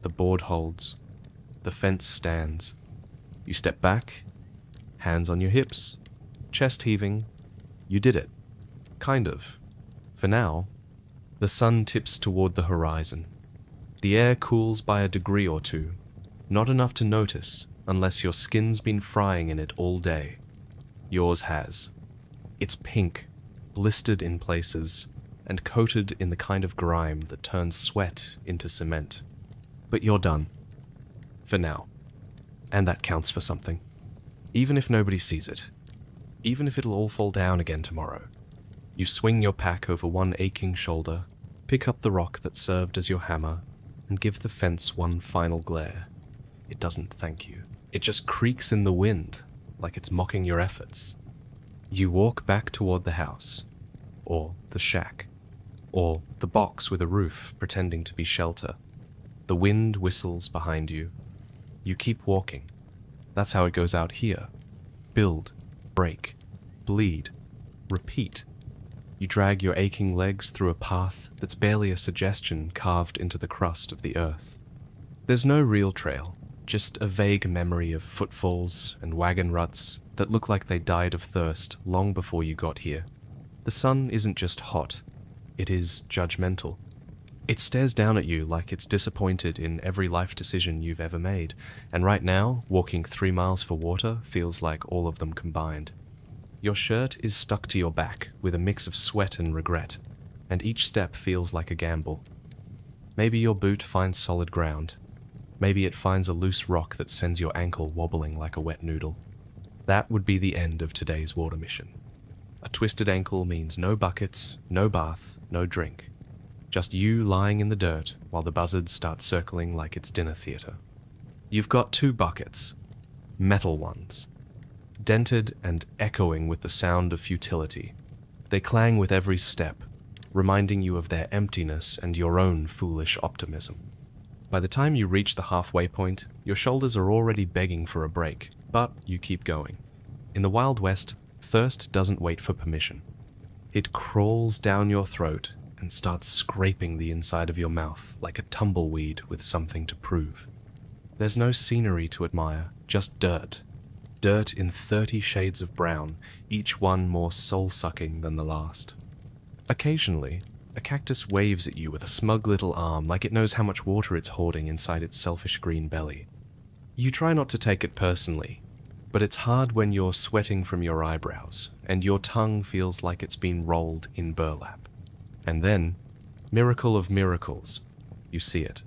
The board holds. The fence stands. You step back, hands on your hips, chest heaving. You did it. Kind of. For now. The sun tips toward the horizon. The air cools by a degree or two, not enough to notice unless your skin's been frying in it all day. Yours has. It's pink, blistered in places, and coated in the kind of grime that turns sweat into cement. But you're done. For now. And that counts for something. Even if nobody sees it. Even if it'll all fall down again tomorrow. You swing your pack over one aching shoulder, pick up the rock that served as your hammer, and give the fence one final glare. It doesn't thank you. It just creaks in the wind, like it's mocking your efforts. You walk back toward the house, or the shack, or the box with a roof pretending to be shelter. The wind whistles behind you. You keep walking. That's how it goes out here. Build, break, bleed, repeat. You drag your aching legs through a path that's barely a suggestion carved into the crust of the earth. There's no real trail, just a vague memory of footfalls and wagon ruts that look like they died of thirst long before you got here. The sun isn't just hot, it is judgmental. It stares down at you like it's disappointed in every life decision you've ever made, and right now, walking 3 miles for water feels like all of them combined. Your shirt is stuck to your back with a mix of sweat and regret, and each step feels like a gamble. Maybe your boot finds solid ground. Maybe it finds a loose rock that sends your ankle wobbling like a wet noodle. That would be the end of today's water mission. A twisted ankle means no buckets, no bath, no drink. Just you lying in the dirt while the buzzards start circling like it's dinner theater. You've got 2 buckets, metal ones, dented and echoing with the sound of futility. They clang with every step, reminding you of their emptiness and your own foolish optimism. By the time you reach the halfway point, your shoulders are already begging for a break, but you keep going. In the Wild West, thirst doesn't wait for permission. It crawls down your throat and starts scraping the inside of your mouth like a tumbleweed with something to prove. There's no scenery to admire, just dirt. Dirt in 30 shades of brown, each one more soul-sucking than the last. Occasionally, a cactus waves at you with a smug little arm like it knows how much water it's hoarding inside its selfish green belly. You try not to take it personally, but it's hard when you're sweating from your eyebrows and your tongue feels like it's been rolled in burlap. And then, miracle of miracles, you see it.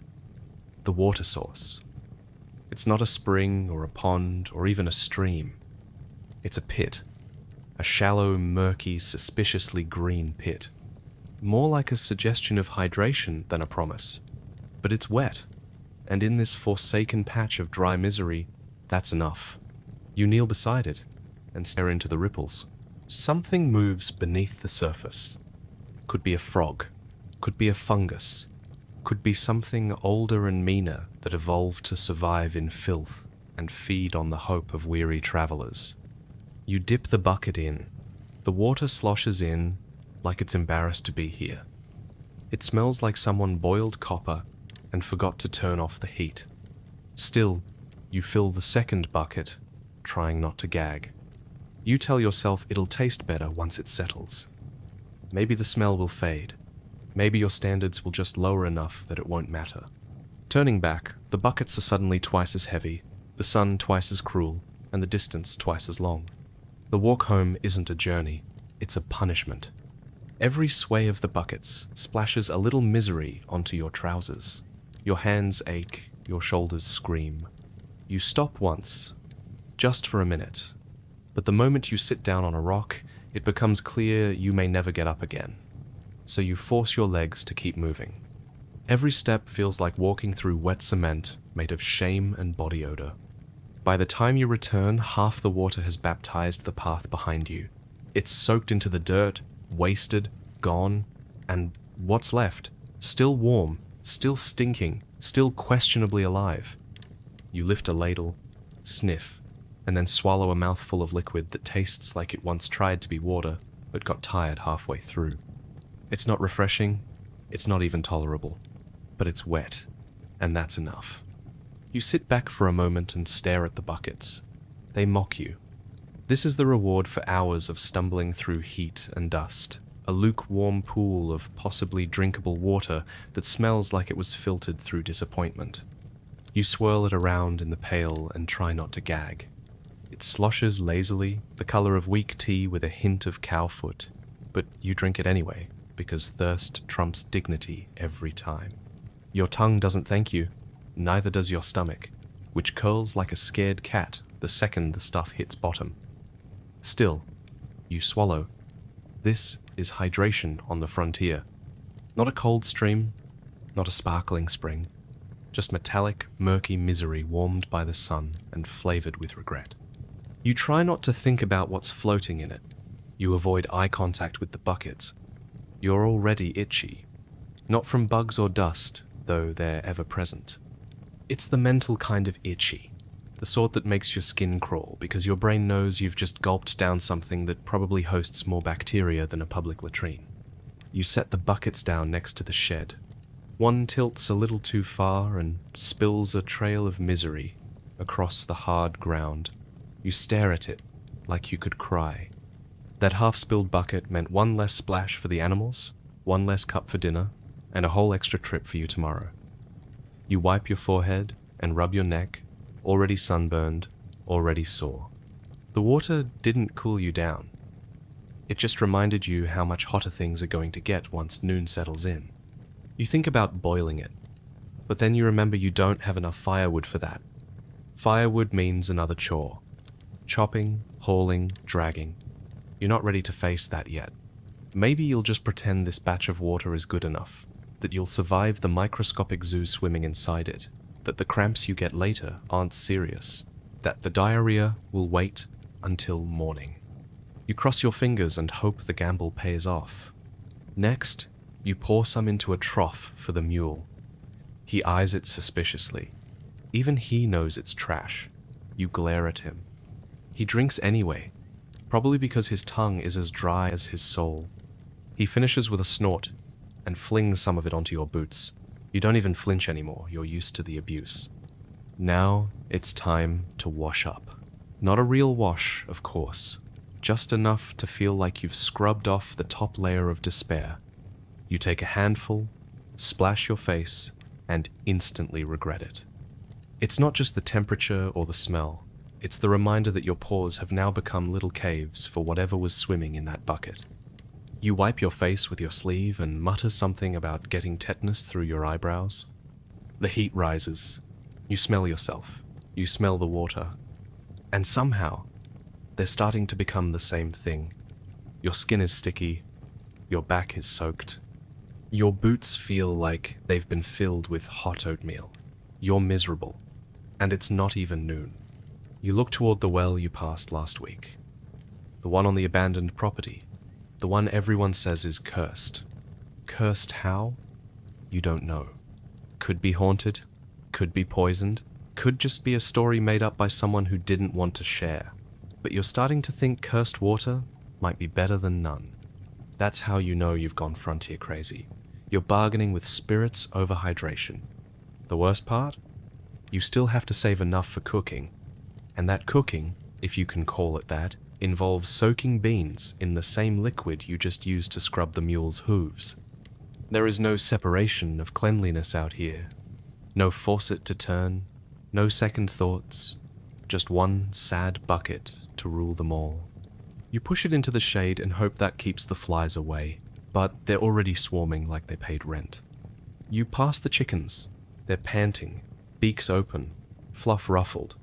The water source. It's not a spring or a pond or even a stream. It's a pit. A shallow, murky, suspiciously green pit. More like a suggestion of hydration than a promise. But it's wet, and in this forsaken patch of dry misery, that's enough. You kneel beside it, and stare into the ripples. Something moves beneath the surface. Could be a frog, could be a fungus, could be something older and meaner that evolved to survive in filth and feed on the hope of weary travelers. You dip the bucket in. The water sloshes in like it's embarrassed to be here. It smells like someone boiled copper and forgot to turn off the heat. Still, you fill the second bucket, trying not to gag. You tell yourself it'll taste better once it settles. Maybe the smell will fade. Maybe your standards will just lower enough that it won't matter. Turning back, the buckets are suddenly twice as heavy, the sun twice as cruel, and the distance twice as long. The walk home isn't a journey, it's a punishment. Every sway of the buckets splashes a little misery onto your trousers. Your hands ache, your shoulders scream. You stop once, just for a minute, but the moment you sit down on a rock, it becomes clear you may never get up again. So you force your legs to keep moving. Every step feels like walking through wet cement made of shame and body odor. By the time you return, half the water has baptized the path behind you. It's soaked into the dirt, wasted, gone, and what's left? Still warm, still stinking, still questionably alive. You lift a ladle, sniff, and then swallow a mouthful of liquid that tastes like it once tried to be water, but got tired halfway through. It's not refreshing, it's not even tolerable, but it's wet, and that's enough. You sit back for a moment and stare at the buckets. They mock you. This is the reward for hours of stumbling through heat and dust, a lukewarm pool of possibly drinkable water that smells like it was filtered through disappointment. You swirl it around in the pail and try not to gag. It sloshes lazily, the color of weak tea with a hint of cow foot, but you drink it anyway, because thirst trumps dignity every time. Your tongue doesn't thank you, neither does your stomach, which curls like a scared cat the second the stuff hits bottom. Still, you swallow. This is hydration on the frontier. Not a cold stream, not a sparkling spring, just metallic, murky misery warmed by the sun and flavored with regret. You try not to think about what's floating in it. You avoid eye contact with the bucket. You're already itchy. Not from bugs or dust, though they're ever present. It's the mental kind of itchy, the sort that makes your skin crawl because your brain knows you've just gulped down something that probably hosts more bacteria than a public latrine. You set the buckets down next to the shed. One tilts a little too far and spills a trail of misery across the hard ground. You stare at it like you could cry. That half-spilled bucket meant one less splash for the animals, one less cup for dinner, and a whole extra trip for you tomorrow. You wipe your forehead and rub your neck, already sunburned, already sore. The water didn't cool you down. It just reminded you how much hotter things are going to get once noon settles in. You think about boiling it, but then you remember you don't have enough firewood for that. Firewood means another chore. Chopping, hauling, dragging. You're not ready to face that yet. Maybe you'll just pretend this batch of water is good enough, that you'll survive the microscopic zoo swimming inside it, that the cramps you get later aren't serious, that the diarrhea will wait until morning. You cross your fingers and hope the gamble pays off. Next, you pour some into a trough for the mule. He eyes it suspiciously. Even he knows it's trash. You glare at him. He drinks anyway, probably because his tongue is as dry as his soul. He finishes with a snort and flings some of it onto your boots. You don't even flinch anymore, you're used to the abuse. Now it's time to wash up. Not a real wash, of course, just enough to feel like you've scrubbed off the top layer of despair. You take a handful, splash your face, and instantly regret it. It's not just the temperature or the smell, it's the reminder that your pores have now become little caves for whatever was swimming in that bucket. You wipe your face with your sleeve and mutter something about getting tetanus through your eyebrows. The heat rises. You smell yourself. You smell the water. And somehow, they're starting to become the same thing. Your skin is sticky. Your back is soaked. Your boots feel like they've been filled with hot oatmeal. You're miserable. And it's not even noon. You look toward the well you passed last week. The one on the abandoned property. The one everyone says is cursed. Cursed how? You don't know. Could be haunted. Could be poisoned. Could just be a story made up by someone who didn't want to share. But you're starting to think cursed water might be better than none. That's how you know you've gone frontier crazy. You're bargaining with spirits over hydration. The worst part? You still have to save enough for cooking. And that cooking, if you can call it that, involves soaking beans in the same liquid you just used to scrub the mule's hooves. There is no separation of cleanliness out here. No faucet to turn, no second thoughts, just one sad bucket to rule them all. You push it into the shade and hope that keeps the flies away, but they're already swarming like they paid rent. You pass the chickens. They're panting, beaks open, fluff ruffled.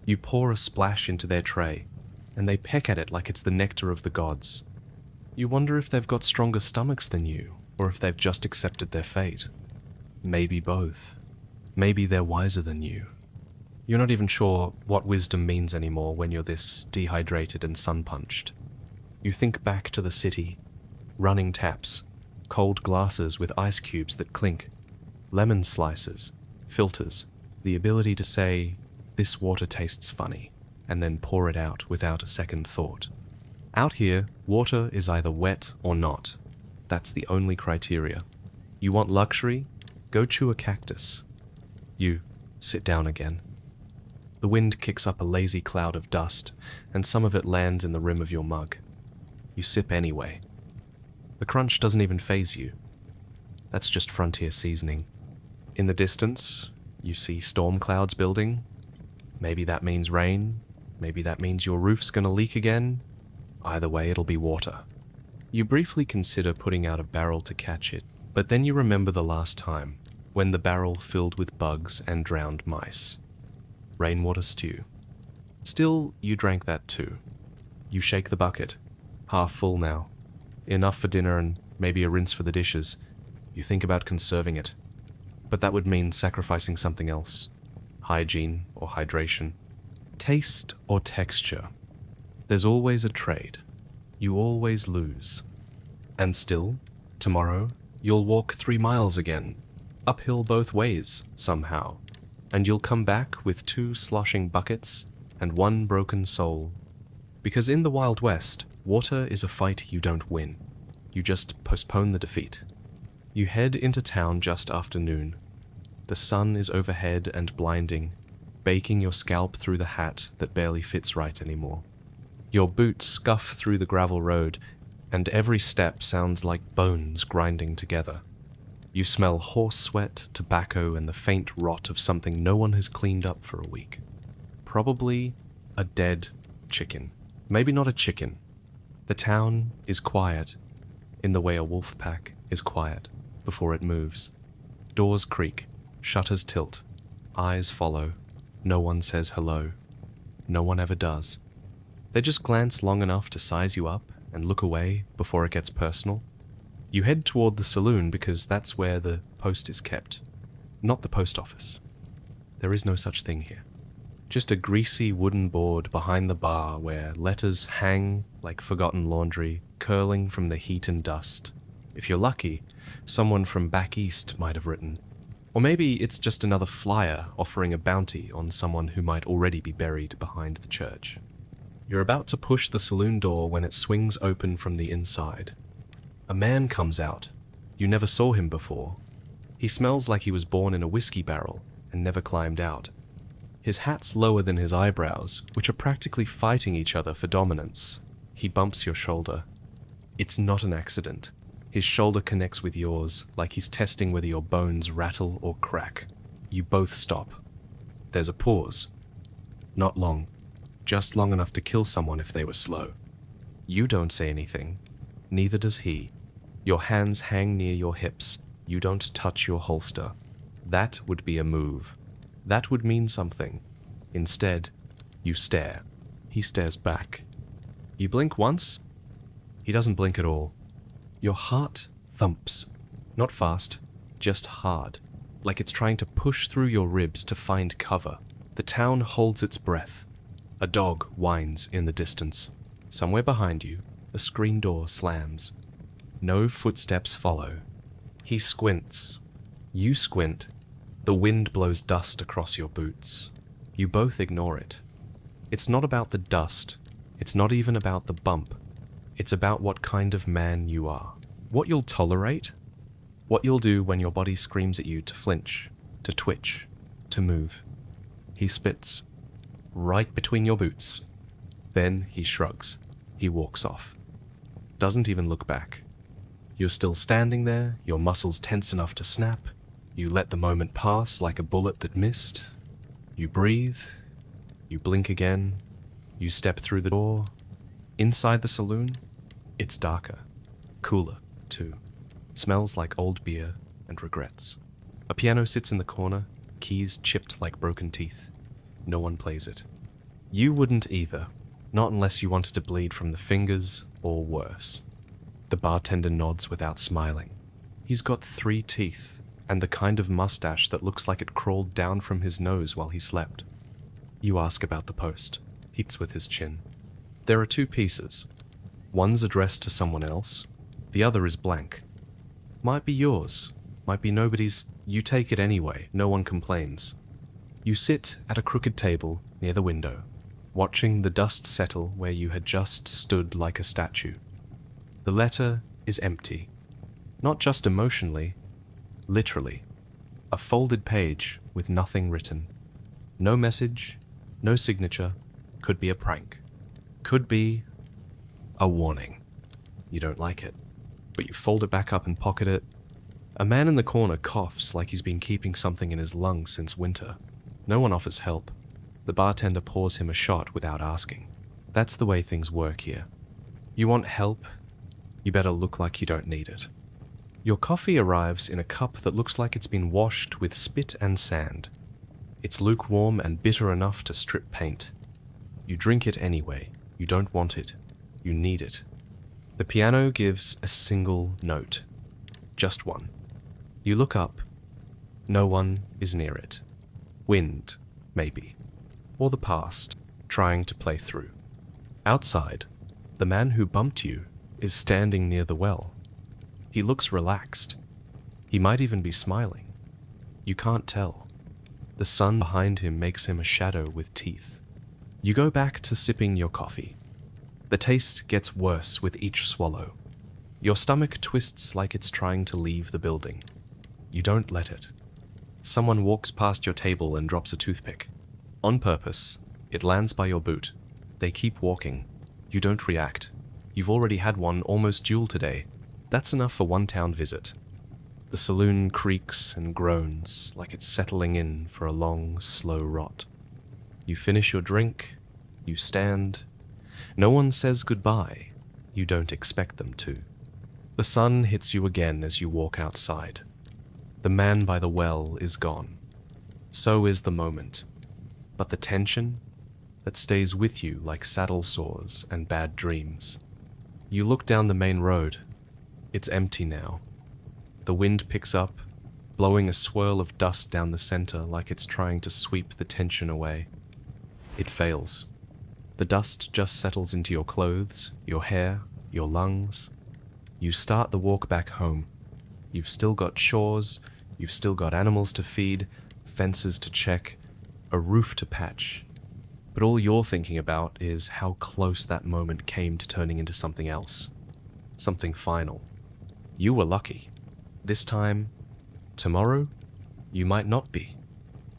You pour a splash into their tray, and they peck at it like it's the nectar of the gods. You wonder if they've got stronger stomachs than you, or if they've just accepted their fate. Maybe both. Maybe they're wiser than you. You're not even sure what wisdom means anymore when you're this dehydrated and sun-punched. You think back to the city. Running taps, cold glasses with ice cubes that clink, lemon slices, filters, the ability to say, "This water tastes funny," and then pour it out without a second thought. Out here, water is either wet or not. That's the only criteria. You want luxury? Go chew a cactus. You sit down again. The wind kicks up a lazy cloud of dust, and some of it lands in the rim of your mug. You sip anyway. The crunch doesn't even faze you. That's just frontier seasoning. In the distance, you see storm clouds building. Maybe that means rain. Maybe that means your roof's gonna leak again. Either way, it'll be water. You briefly consider putting out a barrel to catch it, but then you remember the last time, when the barrel filled with bugs and drowned mice. Rainwater stew. Still, you drank that too. You shake the bucket. Half full now. Enough for dinner and maybe a rinse for the dishes. You think about conserving it. But that would mean sacrificing something else. Hygiene or hydration. Taste or texture. There's always a trade. You always lose. And still, tomorrow, you'll walk 3 miles again. Uphill both ways, somehow. And you'll come back with 2 sloshing buckets and 1 broken soul. Because in the Wild West, water is a fight you don't win. You just postpone the defeat. You head into town just after noon. The sun is overhead and blinding, baking your scalp through the hat that barely fits right anymore. Your boots scuff through the gravel road, and every step sounds like bones grinding together. You smell horse sweat, tobacco, and the faint rot of something no one has cleaned up for a week. Probably a dead chicken. Maybe not a chicken. The town is quiet, in the way a wolf pack is quiet before it moves. Doors creak, shutters tilt, eyes follow. No one says hello. No one ever does. They just glance long enough to size you up and look away before it gets personal. You head toward the saloon because that's where the post is kept, not the post office. There is no such thing here. Just a greasy wooden board behind the bar where letters hang like forgotten laundry, curling from the heat and dust. If you're lucky, someone from back east might have written. Or maybe it's just another flyer offering a bounty on someone who might already be buried behind the church. You're about to push the saloon door when it swings open from the inside. A man comes out. You never saw him before. He smells like he was born in a whiskey barrel and never climbed out. His hat's lower than his eyebrows, which are practically fighting each other for dominance. He bumps your shoulder. It's not an accident. His shoulder connects with yours, like he's testing whether your bones rattle or crack. You both stop. There's a pause. Not long. Just long enough to kill someone if they were slow. You don't say anything. Neither does he. Your hands hang near your hips. You don't touch your holster. That would be a move. That would mean something. Instead, you stare. He stares back. You blink once. He doesn't blink at all. Your heart thumps. Not fast, just hard. Like it's trying to push through your ribs to find cover. The town holds its breath. A dog whines in the distance. Somewhere behind you, a screen door slams. No footsteps follow. He squints. You squint. The wind blows dust across your boots. You both ignore it. It's not about the dust. It's not even about the bump. It's about what kind of man you are. What you'll tolerate. What you'll do when your body screams at you to flinch, to twitch, to move. He spits. Right between your boots. Then he shrugs. He walks off. Doesn't even look back. You're still standing there, your muscles tense enough to snap. You let the moment pass like a bullet that missed. You breathe. You blink again. You step through the door. Inside the saloon, it's darker. Cooler, too. Smells like old beer and regrets. A piano sits in the corner, keys chipped like broken teeth. No one plays it. You wouldn't either, not unless you wanted to bleed from the fingers or worse. The bartender nods without smiling. He's got 3 teeth, and the kind of mustache that looks like it crawled down from his nose while he slept. You ask about the post. He eats with his chin. There are 2 pieces. One's addressed to someone else. The other is blank. Might be yours. Might be nobody's. You take it anyway. No one complains. You sit at a crooked table near the window, watching the dust settle where you had just stood like a statue. The letter is empty. Not just emotionally, literally. A folded page with nothing written. No message, no signature. Could be a prank. Could be a warning. You don't like it, but you fold it back up and pocket it. A man in the corner coughs like he's been keeping something in his lungs since winter. No one offers help. The bartender pours him a shot without asking. That's the way things work here. You want help? You better look like you don't need it. Your coffee arrives in a cup that looks like it's been washed with spit and sand. It's lukewarm and bitter enough to strip paint. You drink it anyway. You don't want it. You need it. The piano gives a single note. Just one. You look up. No one is near it. Wind, maybe. Or the past, trying to play through. Outside, the man who bumped you is standing near the well. He looks relaxed. He might even be smiling. You can't tell. The sun behind him makes him a shadow with teeth. You go back to sipping your coffee. The taste gets worse with each swallow. Your stomach twists like it's trying to leave the building. You don't let it. Someone walks past your table and drops a toothpick. On purpose, it lands by your boot. They keep walking. You don't react. You've already had one almost duel today. That's enough for one town visit. The saloon creaks and groans like it's settling in for a long, slow rot. You finish your drink. You stand. No one says goodbye. You don't expect them to. The sun hits you again as you walk outside. The man by the well is gone. So is the moment. But the tension that stays with you like saddle sores and bad dreams. You look down the main road. It's empty now. The wind picks up, blowing a swirl of dust down the center like it's trying to sweep the tension away. It fails. The dust just settles into your clothes, your hair, your lungs. You start the walk back home. You've still got chores, you've still got animals to feed, fences to check, a roof to patch. But all you're thinking about is how close that moment came to turning into something else. Something final. You were lucky. This time, tomorrow, you might not be.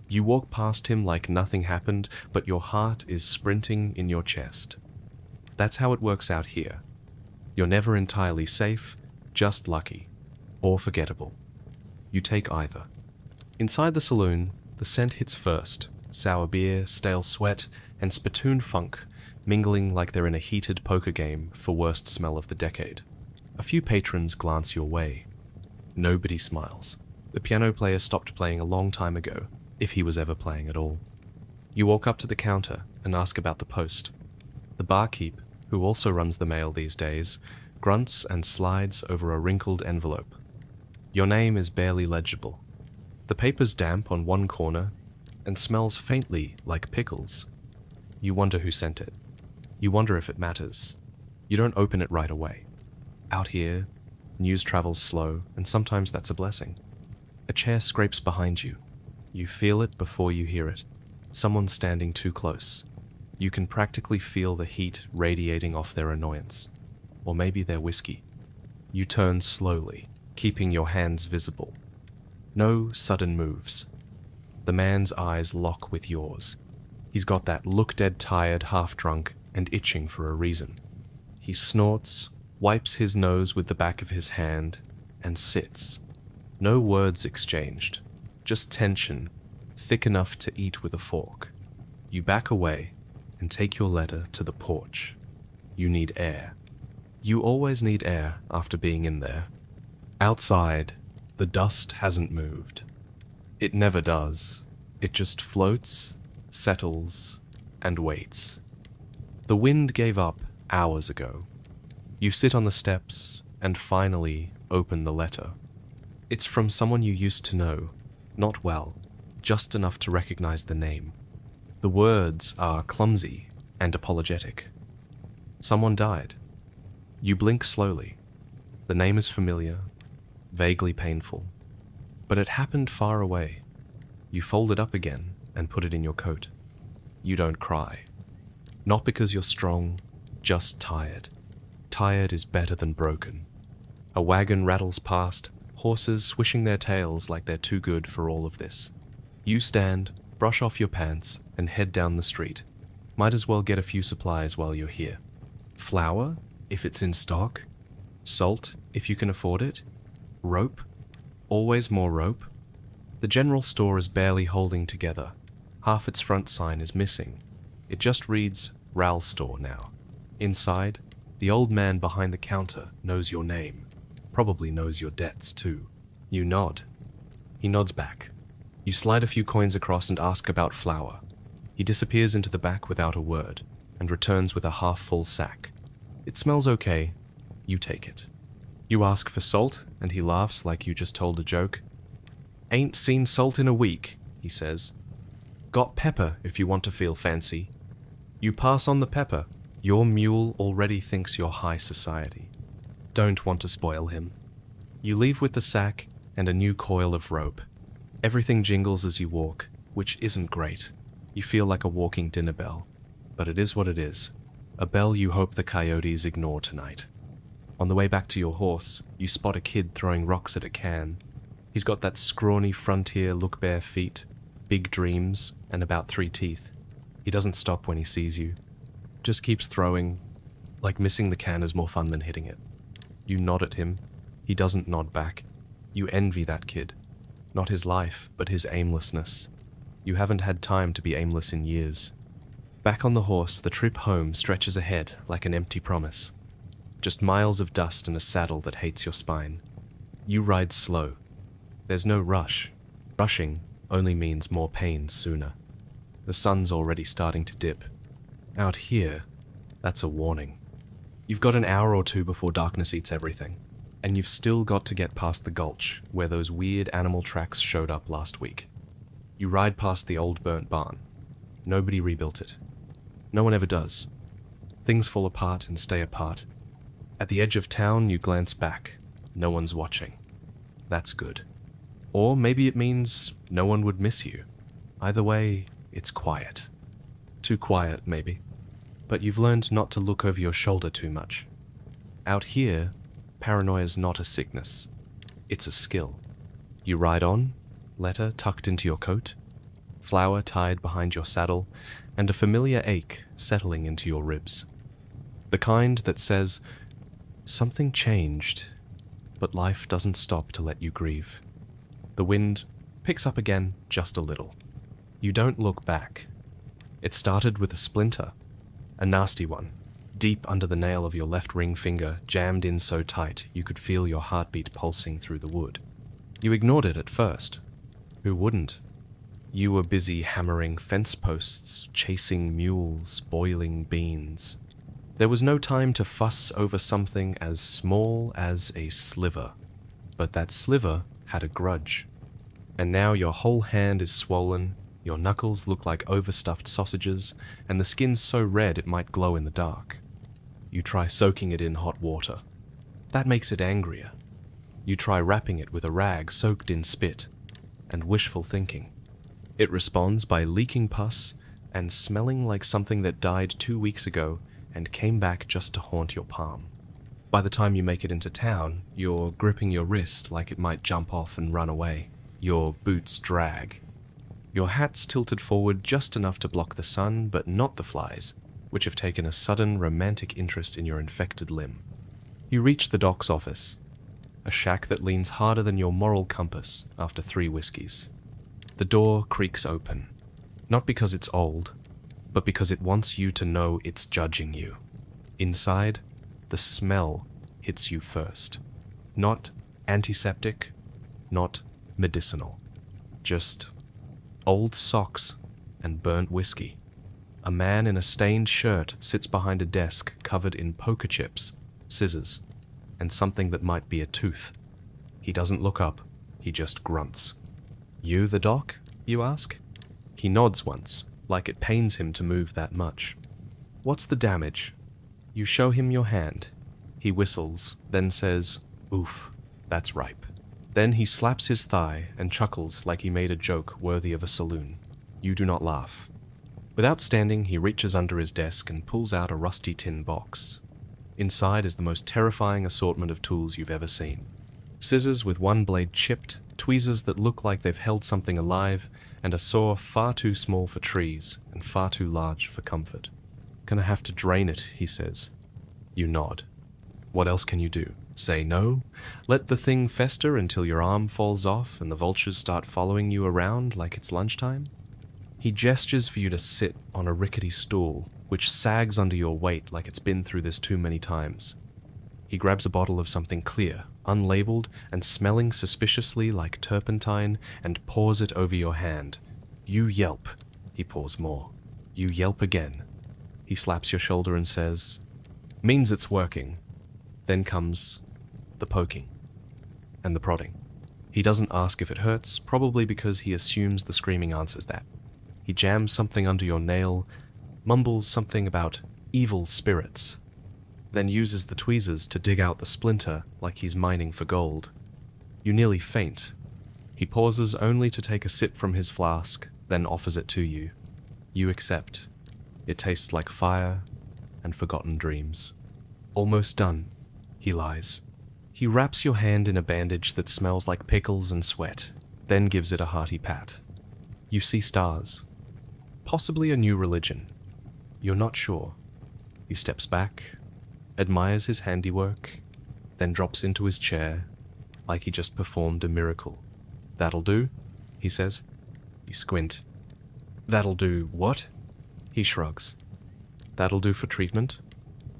You walk past him like nothing happened, but your heart is sprinting in your chest. That's how it works out here. You're never entirely safe, just lucky, or forgettable. You take either. Inside the saloon, the scent hits first, sour beer, stale sweat, and spittoon funk, mingling like they're in a heated poker game for worst smell of the decade. A few patrons glance your way. Nobody smiles. The piano player stopped playing a long time ago, if he was ever playing at all. You walk up to the counter and ask about the post. The barkeep, who also runs the mail these days, grunts and slides over a wrinkled envelope. Your name is barely legible. The paper's damp on one corner and smells faintly like pickles. You wonder who sent it. You wonder if it matters. You don't open it right away. Out here, news travels slow, and sometimes that's a blessing. A chair scrapes behind you. You feel it before you hear it. Someone's standing too close. You can practically feel the heat radiating off their annoyance. Or maybe their whiskey. You turn slowly, keeping your hands visible. No sudden moves. The man's eyes lock with yours. He's got that look dead tired, half drunk, and itching for a reason. He snorts, wipes his nose with the back of his hand, and sits. No words exchanged, just tension, thick enough to eat with a fork. You back away and take your letter to the porch. You need air. You always need air after being in there. Outside, the dust hasn't moved. It never does. It just floats, settles, and waits. The wind gave up hours ago. You sit on the steps and finally open the letter. It's from someone you used to know, not well, just enough to recognize the name. The words are clumsy and apologetic. Someone died. You blink slowly. The name is familiar, vaguely painful, but it happened far away. You fold it up again and put it in your coat. You don't cry. Not because you're strong, just tired. Tired is better than broken. A wagon rattles past, horses swishing their tails like they're too good for all of this. You stand, brush off your pants, and head down the street. Might as well get a few supplies while you're here. Flour, if it's in stock. Salt, if you can afford it. Rope. Always more rope. The general store is barely holding together. Half its front sign is missing. It just reads Ral Store now. Inside, the old man behind the counter knows your name. Probably knows your debts too. You nod. He nods back. You slide a few coins across and ask about flour. He disappears into the back without a word, and returns with a half-full sack. It smells okay. You take it. You ask for salt, and he laughs like you just told a joke. Ain't seen salt in a week, he says. Got pepper if you want to feel fancy. You pass on the pepper. Your mule already thinks you're high society. Don't want to spoil him. You leave with the sack and a new coil of rope. Everything jingles as you walk, which isn't great. You feel like a walking dinner bell. But it is what it is. A bell you hope the coyotes ignore tonight. On the way back to your horse, you spot a kid throwing rocks at a can. He's got that scrawny frontier look bare feet, big dreams, and about 3 teeth. He doesn't stop when he sees you. Just keeps throwing, like missing the can is more fun than hitting it. You nod at him. He doesn't nod back. You envy that kid. Not his life, but his aimlessness. You haven't had time to be aimless in years. Back on the horse, the trip home stretches ahead like an empty promise. Just miles of dust and a saddle that hates your spine. You ride slow. There's no rush. Rushing only means more pain sooner. The sun's already starting to dip. Out here, that's a warning. You've got an hour or two before darkness eats everything, and you've still got to get past the gulch where those weird animal tracks showed up last week. You ride past the old burnt barn. Nobody rebuilt it. No one ever does. Things fall apart and stay apart. At the edge of town, you glance back. No one's watching. That's good. Or maybe it means no one would miss you. Either way, it's quiet. Too quiet, maybe. But you've learned not to look over your shoulder too much. Out here, paranoia's not a sickness. It's a skill. You ride on, letter tucked into your coat, flour tied behind your saddle, and a familiar ache settling into your ribs. The kind that says, something changed, but life doesn't stop to let you grieve. The wind picks up again just a little. You don't look back. It started with a splinter, a nasty one, deep under the nail of your left ring finger, jammed in so tight you could feel your heartbeat pulsing through the wood. You ignored it at first. Who wouldn't? You were busy hammering fence posts, chasing mules, boiling beans. There was no time to fuss over something as small as a sliver. But that sliver had a grudge. And now your whole hand is swollen, Your knuckles look like overstuffed sausages, and the skin's so red it might glow in the dark. You try soaking it in hot water. That makes it angrier. You try wrapping it with a rag soaked in spit, and wishful thinking. It responds by leaking pus and smelling like something that died 2 weeks ago and came back just to haunt your palm. By the time you make it into town, you're gripping your wrist like it might jump off and run away. Your boots drag. Your hat's tilted forward just enough to block the sun, but not the flies, which have taken a sudden romantic interest in your infected limb. You reach the doc's office, a shack that leans harder than your moral compass after 3 whiskeys. The door creaks open, not because it's old, but because it wants you to know it's judging you. Inside, the smell hits you first. Not antiseptic, not medicinal. Just old socks and burnt whiskey. A man in a stained shirt sits behind a desk covered in poker chips, scissors, and something that might be a tooth. He doesn't look up, he just grunts. "You the doc?" you ask. He nods once, like it pains him to move that much. "What's the damage?" You show him your hand. He whistles, then says, "Oof, that's ripe." Then he slaps his thigh and chuckles like he made a joke worthy of a saloon. You do not laugh. Without standing, he reaches under his desk and pulls out a rusty tin box. Inside is the most terrifying assortment of tools you've ever seen. Scissors with one blade chipped, tweezers that look like they've held something alive, and a saw far too small for trees and far too large for comfort. "Gonna have to drain it," he says. You nod. What else can you do? Say no? Let the thing fester until your arm falls off and the vultures start following you around like it's lunchtime? He gestures for you to sit on a rickety stool, which sags under your weight like it's been through this too many times. He grabs a bottle of something clear, unlabeled, and smelling suspiciously like turpentine, and pours it over your hand. You yelp. He pours more. You yelp again. He slaps your shoulder and says, "Means it's working." Then comes the poking and the prodding. He doesn't ask if it hurts, probably because he assumes the screaming answers that. He jams something under your nail, mumbles something about evil spirits, then uses the tweezers to dig out the splinter like he's mining for gold. You nearly faint. He pauses only to take a sip from his flask, then offers it to you. You accept. It tastes like fire and forgotten dreams. "Almost done," he lies. He wraps your hand in a bandage that smells like pickles and sweat, then gives it a hearty pat. You see stars. Possibly a new religion. You're not sure. He steps back, admires his handiwork, then drops into his chair like he just performed a miracle. "That'll do," he says. You squint. "That'll do what?" He shrugs. "That'll do for treatment,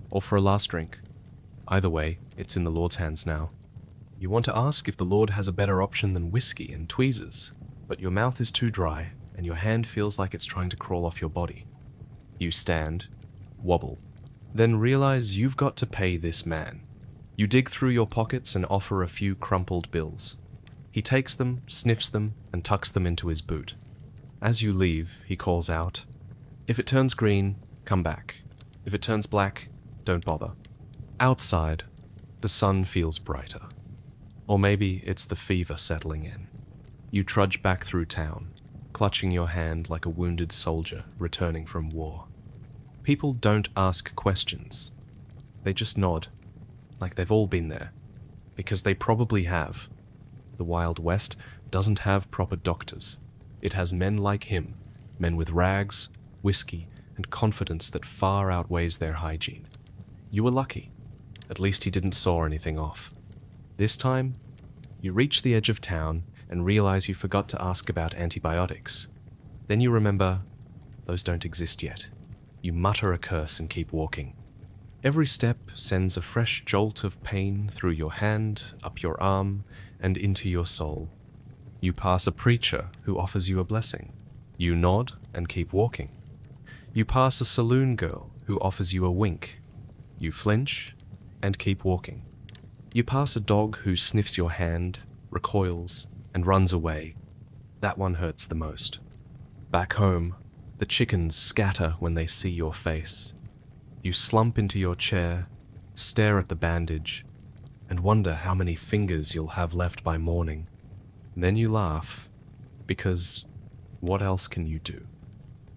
or for a last drink. Either way, it's in the Lord's hands now. You want to ask if the Lord has a better option than whiskey and tweezers, but your mouth is too dry, and your hand feels like it's trying to crawl off your body. You stand, wobble, then realize you've got to pay this man. You dig through your pockets and offer a few crumpled bills. He takes them, sniffs them, and tucks them into his boot. As you leave, he calls out, "If it turns green, come back. If it turns black, don't bother." Outside, the sun feels brighter. Or maybe it's the fever settling in. You trudge back through town, clutching your hand like a wounded soldier returning from war. People don't ask questions. They just nod, like they've all been there, because they probably have. The Wild West doesn't have proper doctors. It has men like him, men with rags, whiskey, and confidence that far outweighs their hygiene. You were lucky. At least he didn't saw anything off. This time, you reach the edge of town and realize you forgot to ask about antibiotics. Then you remember, those don't exist yet. You mutter a curse and keep walking. Every step sends a fresh jolt of pain through your hand, up your arm, and into your soul. You pass a preacher who offers you a blessing. You nod and keep walking. You pass a saloon girl who offers you a wink. You flinch and keep walking. You pass a dog who sniffs your hand, recoils, and runs away. That one hurts the most. Back home, the chickens scatter when they see your face. You slump into your chair, stare at the bandage, and wonder how many fingers you'll have left by morning. Then you laugh, because what else can you do?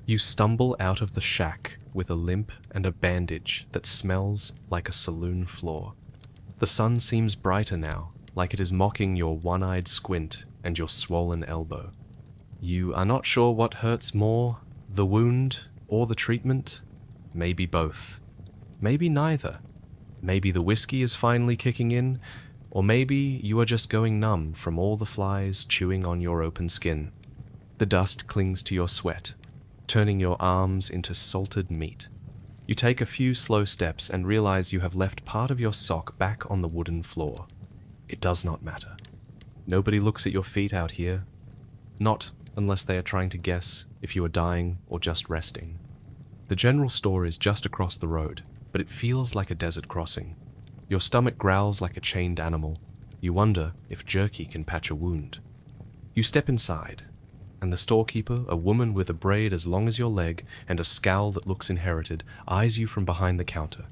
You stumble out of the shack with a limp and a bandage that smells like a saloon floor. The sun seems brighter now, like it is mocking your one-eyed squint and your swollen elbow. You are not sure what hurts more, the wound or the treatment. Maybe both. Maybe neither. Maybe the whiskey is finally kicking in, or maybe you are just going numb from all the flies chewing on your open skin. The dust clings to your sweat, turning your arms into salted meat. You take a few slow steps and realize you have left part of your sock back on the wooden floor. It does not matter. Nobody looks at your feet out here. Not unless they are trying to guess if you are dying or just resting. The general store is just across the road, but it feels like a desert crossing. Your stomach growls like a chained animal. You wonder if jerky can patch a wound. You step inside, and the storekeeper, a woman with a braid as long as your leg and a scowl that looks inherited, eyes you from behind the counter.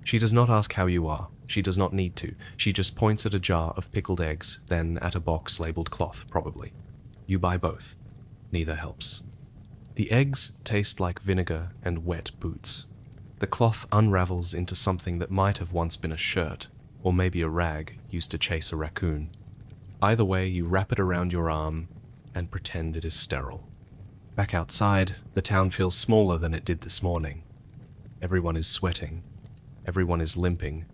She does not ask how you are. She does not need to. She just points at a jar of pickled eggs, then at a box labeled cloth, probably. You buy both. Neither helps. The eggs taste like vinegar and wet boots. The cloth unravels into something that might have once been a shirt, or maybe a rag used to chase a raccoon. Either way, you wrap it around your arm and pretend it is sterile. Back outside, the town feels smaller than it did this morning. Everyone is sweating. Everyone is limping.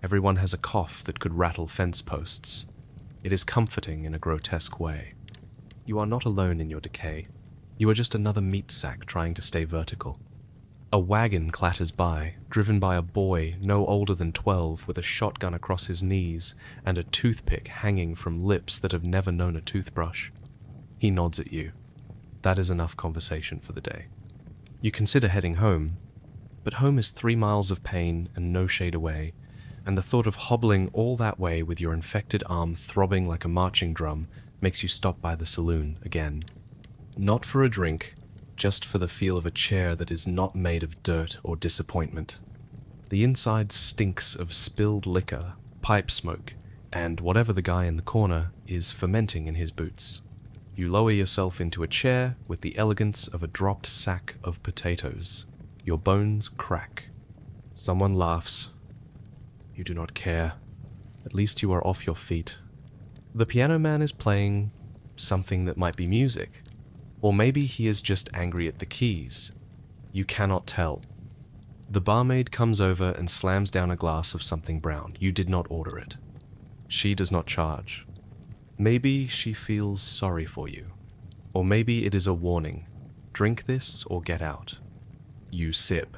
Everyone has a cough that could rattle fence posts. It is comforting in a grotesque way. You are not alone in your decay. You are just another meat sack trying to stay vertical. A wagon clatters by, driven by a boy no older than 12 with a shotgun across his knees and a toothpick hanging from lips that have never known a toothbrush. He nods at you. That is enough conversation for the day. You consider heading home, but home is 3 miles of pain and no shade away, and the thought of hobbling all that way with your infected arm throbbing like a marching drum makes you stop by the saloon again. Not for a drink, just for the feel of a chair that is not made of dirt or disappointment. The inside stinks of spilled liquor, pipe smoke, and whatever the guy in the corner is fermenting in his boots. You lower yourself into a chair with the elegance of a dropped sack of potatoes. Your bones crack. Someone laughs. You do not care. At least you are off your feet. The piano man is playing something that might be music. Or maybe he is just angry at the keys. You cannot tell. The barmaid comes over and slams down a glass of something brown. You did not order it. She does not charge. Maybe she feels sorry for you. Or maybe it is a warning. Drink this or get out. You sip.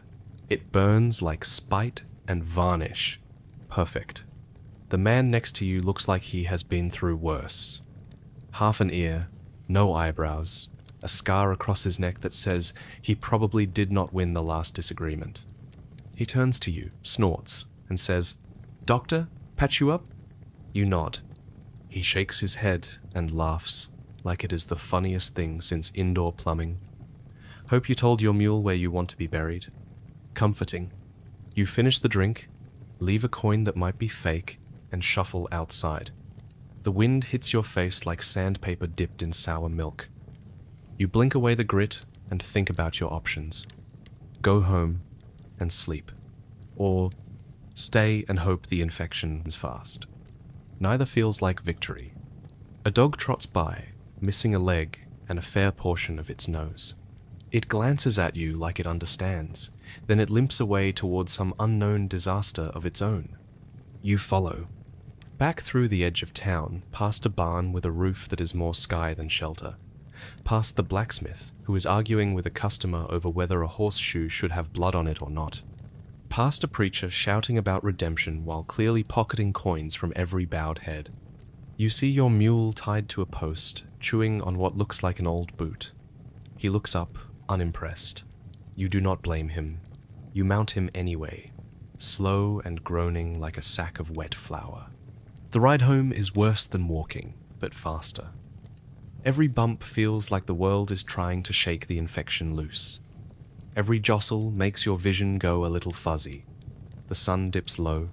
It burns like spite and varnish. Perfect. The man next to you looks like he has been through worse. Half an ear, no eyebrows, a scar across his neck that says he probably did not win the last disagreement. He turns to you, snorts, and says, "Doctor, patch you up?" You nod. He shakes his head and laughs, like it is the funniest thing since indoor plumbing. Hope you told your mule where you want to be buried. Comforting. You finish the drink, leave a coin that might be fake, and shuffle outside. The wind hits your face like sandpaper dipped in sour milk. You blink away the grit and think about your options. Go home and sleep. Or stay and hope the infection is fast. Neither feels like victory. A dog trots by, missing a leg and a fair portion of its nose. It glances at you like it understands, then it limps away towards some unknown disaster of its own. You follow. Back through the edge of town, past a barn with a roof that is more sky than shelter. Past the blacksmith, who is arguing with a customer over whether a horseshoe should have blood on it or not. Past a preacher shouting about redemption while clearly pocketing coins from every bowed head. You see your mule tied to a post, chewing on what looks like an old boot. He looks up, unimpressed. You do not blame him. You mount him anyway, slow and groaning like a sack of wet flour. The ride home is worse than walking, but faster. Every bump feels like the world is trying to shake the infection loose. Every jostle makes your vision go a little fuzzy. The sun dips low.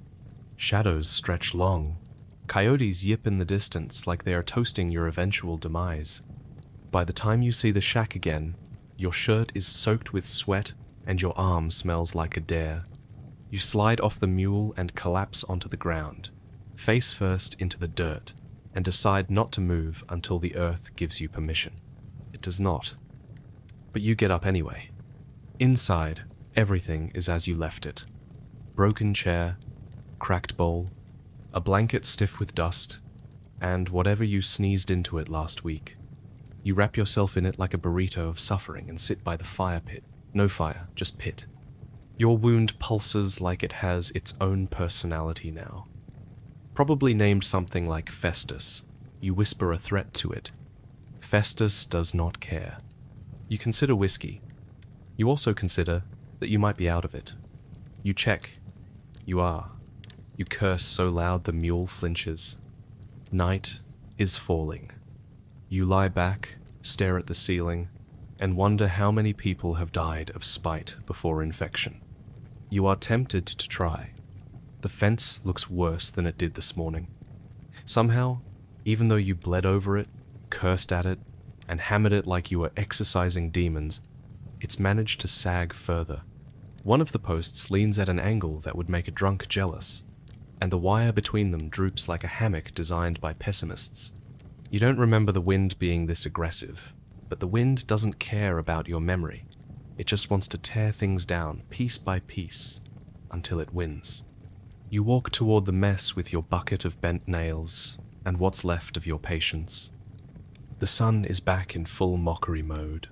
Shadows stretch long. Coyotes yip in the distance like they are toasting your eventual demise. By the time you see the shack again, your shirt is soaked with sweat and your arm smells like a dare. You slide off the mule and collapse onto the ground, face first into the dirt, and decide not to move until the earth gives you permission. It does not. But you get up anyway. Inside, everything is as you left it. Broken chair, cracked bowl, a blanket stiff with dust, and whatever you sneezed into it last week. You wrap yourself in it like a burrito of suffering and sit by the fire pit. No fire, just pit. Your wound pulses like it has its own personality now. Probably named something like Festus. You whisper a threat to it. Festus does not care. You consider whiskey. You also consider that you might be out of it. You check. You are. You curse so loud the mule flinches. Night is falling. You lie back, stare at the ceiling, and wonder how many people have died of spite before infection. You are tempted to try. The fence looks worse than it did this morning. Somehow, even though you bled over it, cursed at it, and hammered it like you were exorcising demons, it's managed to sag further. One of the posts leans at an angle that would make a drunk jealous, and the wire between them droops like a hammock designed by pessimists. You don't remember the wind being this aggressive, but the wind doesn't care about your memory. It just wants to tear things down, piece by piece, until it wins. You walk toward the mess with your bucket of bent nails and what's left of your patience. The sun is back in full mockery mode,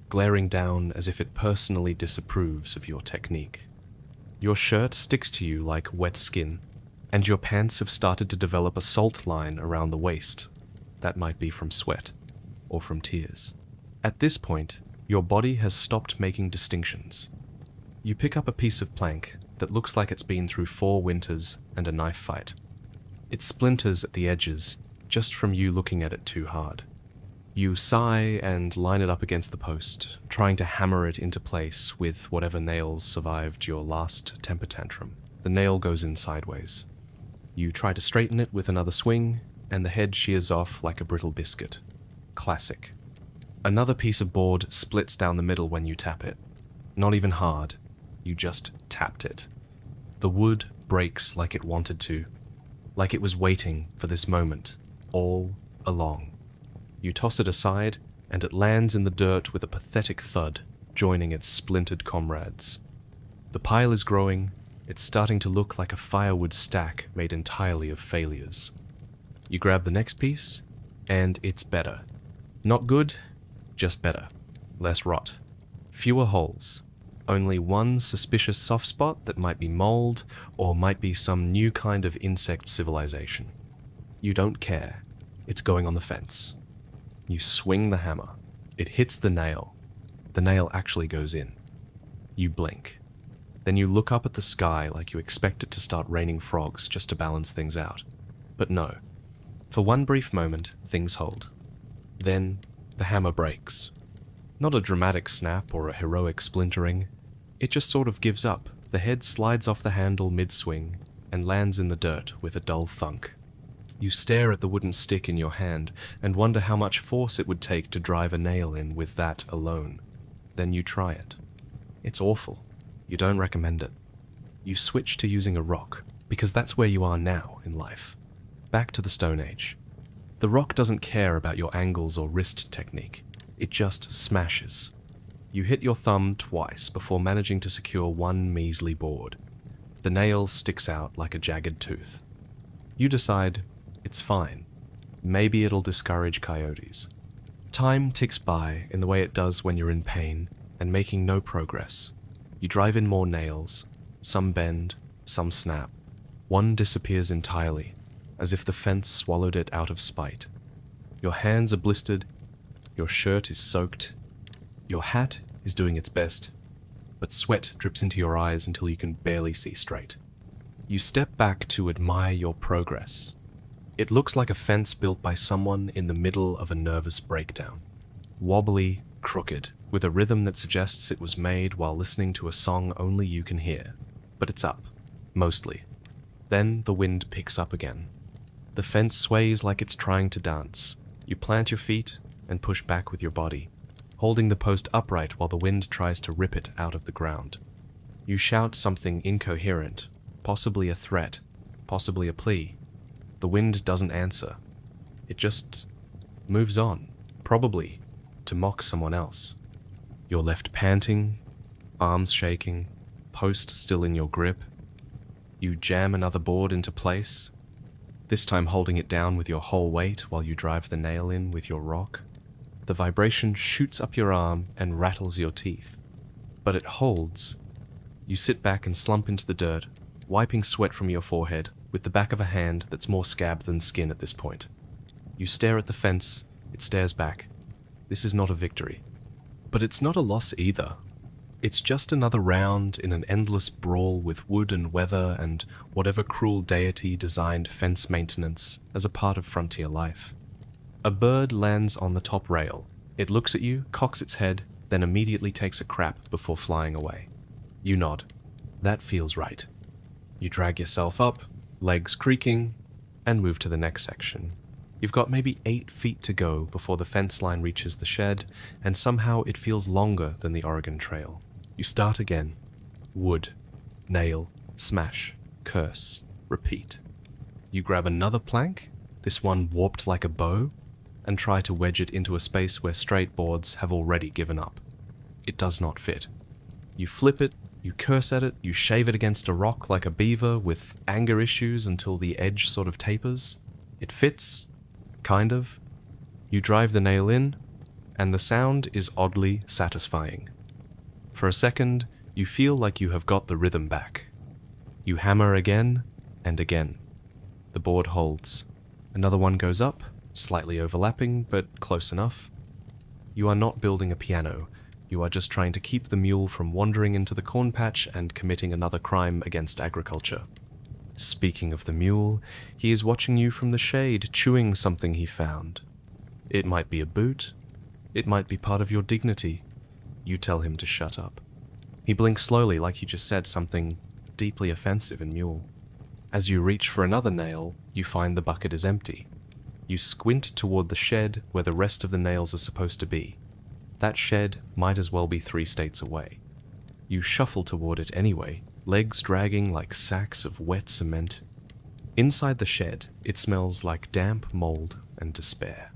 glaring down as if it personally disapproves of your technique. Your shirt sticks to you like wet skin, and your pants have started to develop a salt line around the waist. That might be from sweat, or from tears. At this point, your body has stopped making distinctions. You pick up a piece of plank that looks like it's been through 4 winters and a knife fight. It splinters at the edges, just from you looking at it too hard. You sigh and line it up against the post, trying to hammer it into place with whatever nails survived your last temper tantrum. The nail goes in sideways. You try to straighten it with another swing, and the head shears off like a brittle biscuit. Classic. Another piece of board splits down the middle when you tap it. Not even hard. You just tapped it. The wood breaks like it wanted to, like it was waiting for this moment, all along. You toss it aside, and it lands in the dirt with a pathetic thud, joining its splintered comrades. The pile is growing. It's starting to look like a firewood stack made entirely of failures. You grab the next piece, and it's better. Not good, just better. Less rot. Fewer holes. Only one suspicious soft spot that might be mold, or might be some new kind of insect civilization. You don't care. It's going on the fence. You swing the hammer. It hits the nail. The nail actually goes in. You blink. Then you look up at the sky like you expect it to start raining frogs just to balance things out. But no. For one brief moment, things hold. Then, the hammer breaks. Not a dramatic snap or a heroic splintering. It just sort of gives up. The head slides off the handle mid-swing and lands in the dirt with a dull thunk. You stare at the wooden stick in your hand and wonder how much force it would take to drive a nail in with that alone. Then you try it. It's awful. You don't recommend it. You switch to using a rock, because that's where you are now in life. Back to the Stone Age. The rock doesn't care about your angles or wrist technique. It just smashes. You hit your thumb twice before managing to secure one measly board. The nail sticks out like a jagged tooth. You decide, it's fine. Maybe it'll discourage coyotes. Time ticks by in the way it does when you're in pain and making no progress. You drive in more nails. Some bend, some snap. One disappears entirely, as if the fence swallowed it out of spite. Your hands are blistered. Your shirt is soaked. Your hat is doing its best, but sweat drips into your eyes until you can barely see straight. You step back to admire your progress. It looks like a fence built by someone in the middle of a nervous breakdown. Wobbly, crooked, with a rhythm that suggests it was made while listening to a song only you can hear. But it's up, mostly. Then the wind picks up again. The fence sways like it's trying to dance. You plant your feet and push back with your body, holding the post upright while the wind tries to rip it out of the ground. You shout something incoherent, possibly a threat, possibly a plea. The wind doesn't answer. It just moves on, probably to mock someone else. You're left panting, arms shaking, post still in your grip. You jam another board into place, this time holding it down with your whole weight while you drive the nail in with your rock. The vibration shoots up your arm and rattles your teeth. But it holds. You sit back and slump into the dirt, wiping sweat from your forehead with the back of a hand that's more scab than skin at this point. You stare at the fence, it stares back. This is not a victory. But it's not a loss either. It's just another round in an endless brawl with wood and weather and whatever cruel deity designed fence maintenance as a part of frontier life. A bird lands on the top rail. It looks at you, cocks its head, then immediately takes a crap before flying away. You nod. That feels right. You drag yourself up, legs creaking, and move to the next section. You've got maybe 8 feet to go before the fence line reaches the shed, and somehow it feels longer than the Oregon Trail. You start again. Wood, nail, smash, curse, repeat. You grab another plank, this one warped like a bow, and try to wedge it into a space where straight boards have already given up. It does not fit. You flip it, you curse at it, you shave it against a rock like a beaver with anger issues until the edge sort of tapers. It fits, kind of. You drive the nail in, and the sound is oddly satisfying. For a second, you feel like you have got the rhythm back. You hammer again and again. The board holds. Another one goes up, slightly overlapping, but close enough. You are not building a piano. You are just trying to keep the mule from wandering into the corn patch and committing another crime against agriculture. Speaking of the mule, he is watching you from the shade, chewing something he found. It might be a boot. It might be part of your dignity. You tell him to shut up. He blinks slowly like you just said something deeply offensive in mule. As you reach for another nail, you find the bucket is empty. You squint toward the shed where the rest of the nails are supposed to be. That shed might as well be 3 states away. You shuffle toward it anyway, legs dragging like sacks of wet cement. Inside the shed, it smells like damp mold and despair.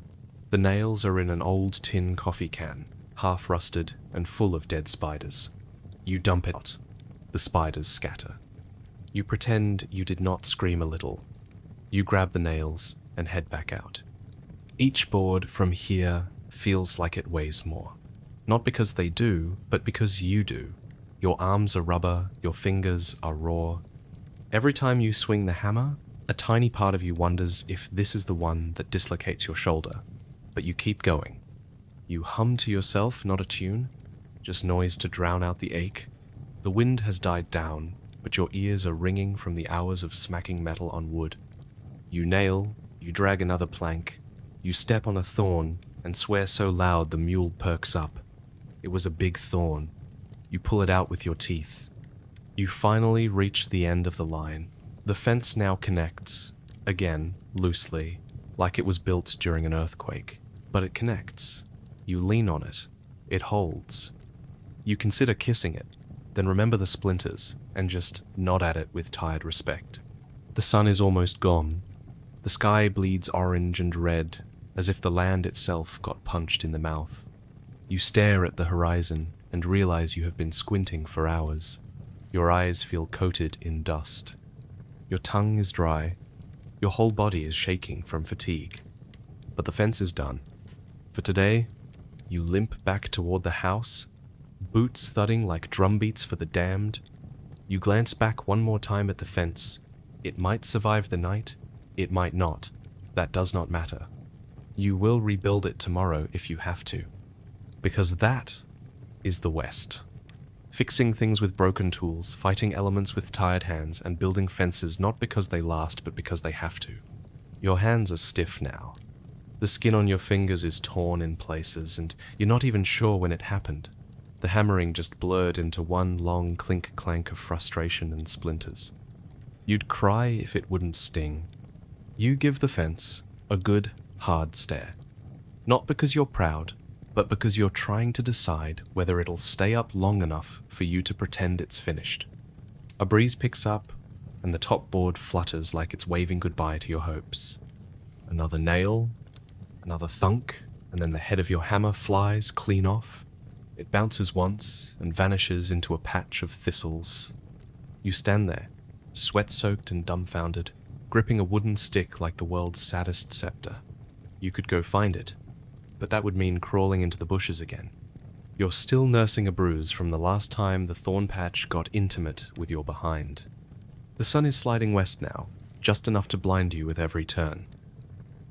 The nails are in an old tin coffee can, half rusted and full of dead spiders. You dump it out. The spiders scatter. You pretend you did not scream a little. You grab the nails and head back out. Each board from here feels like it weighs more. Not because they do, but because you do. Your arms are rubber, your fingers are raw. Every time you swing the hammer, a tiny part of you wonders if this is the one that dislocates your shoulder. But you keep going. You hum to yourself, not a tune, just noise to drown out the ache. The wind has died down, but your ears are ringing from the hours of smacking metal on wood. You nail, you drag another plank, you step on a thorn and swear so loud the mule perks up. It was a big thorn. You pull it out with your teeth. You finally reach the end of the line. The fence now connects, again, loosely, like it was built during an earthquake. But it connects. You lean on it. It holds. You consider kissing it, then remember the splinters, and just nod at it with tired respect. The sun is almost gone. The sky bleeds orange and red, as if the land itself got punched in the mouth. You stare at the horizon and realize you have been squinting for hours. Your eyes feel coated in dust. Your tongue is dry. Your whole body is shaking from fatigue. But the fence is done. For today, you limp back toward the house, boots thudding like drumbeats for the damned. You glance back one more time at the fence. It might survive the night, it might not. That does not matter. You will rebuild it tomorrow if you have to. Because that is the West. Fixing things with broken tools, fighting elements with tired hands, and building fences not because they last but because they have to. Your hands are stiff now. The skin on your fingers is torn in places, and you're not even sure when it happened. The hammering just blurred into one long clink-clank of frustration and splinters. You'd cry if it wouldn't sting. You give the fence a good, hard stare. Not because you're proud, but because you're trying to decide whether it'll stay up long enough for you to pretend it's finished. A breeze picks up, and the top board flutters like it's waving goodbye to your hopes. Another nail, another thunk, and then the head of your hammer flies clean off. It bounces once and vanishes into a patch of thistles. You stand there, sweat-soaked and dumbfounded, gripping a wooden stick like the world's saddest scepter. You could go find it, but that would mean crawling into the bushes again. You're still nursing a bruise from the last time the thorn patch got intimate with your behind. The sun is sliding west now, just enough to blind you with every turn.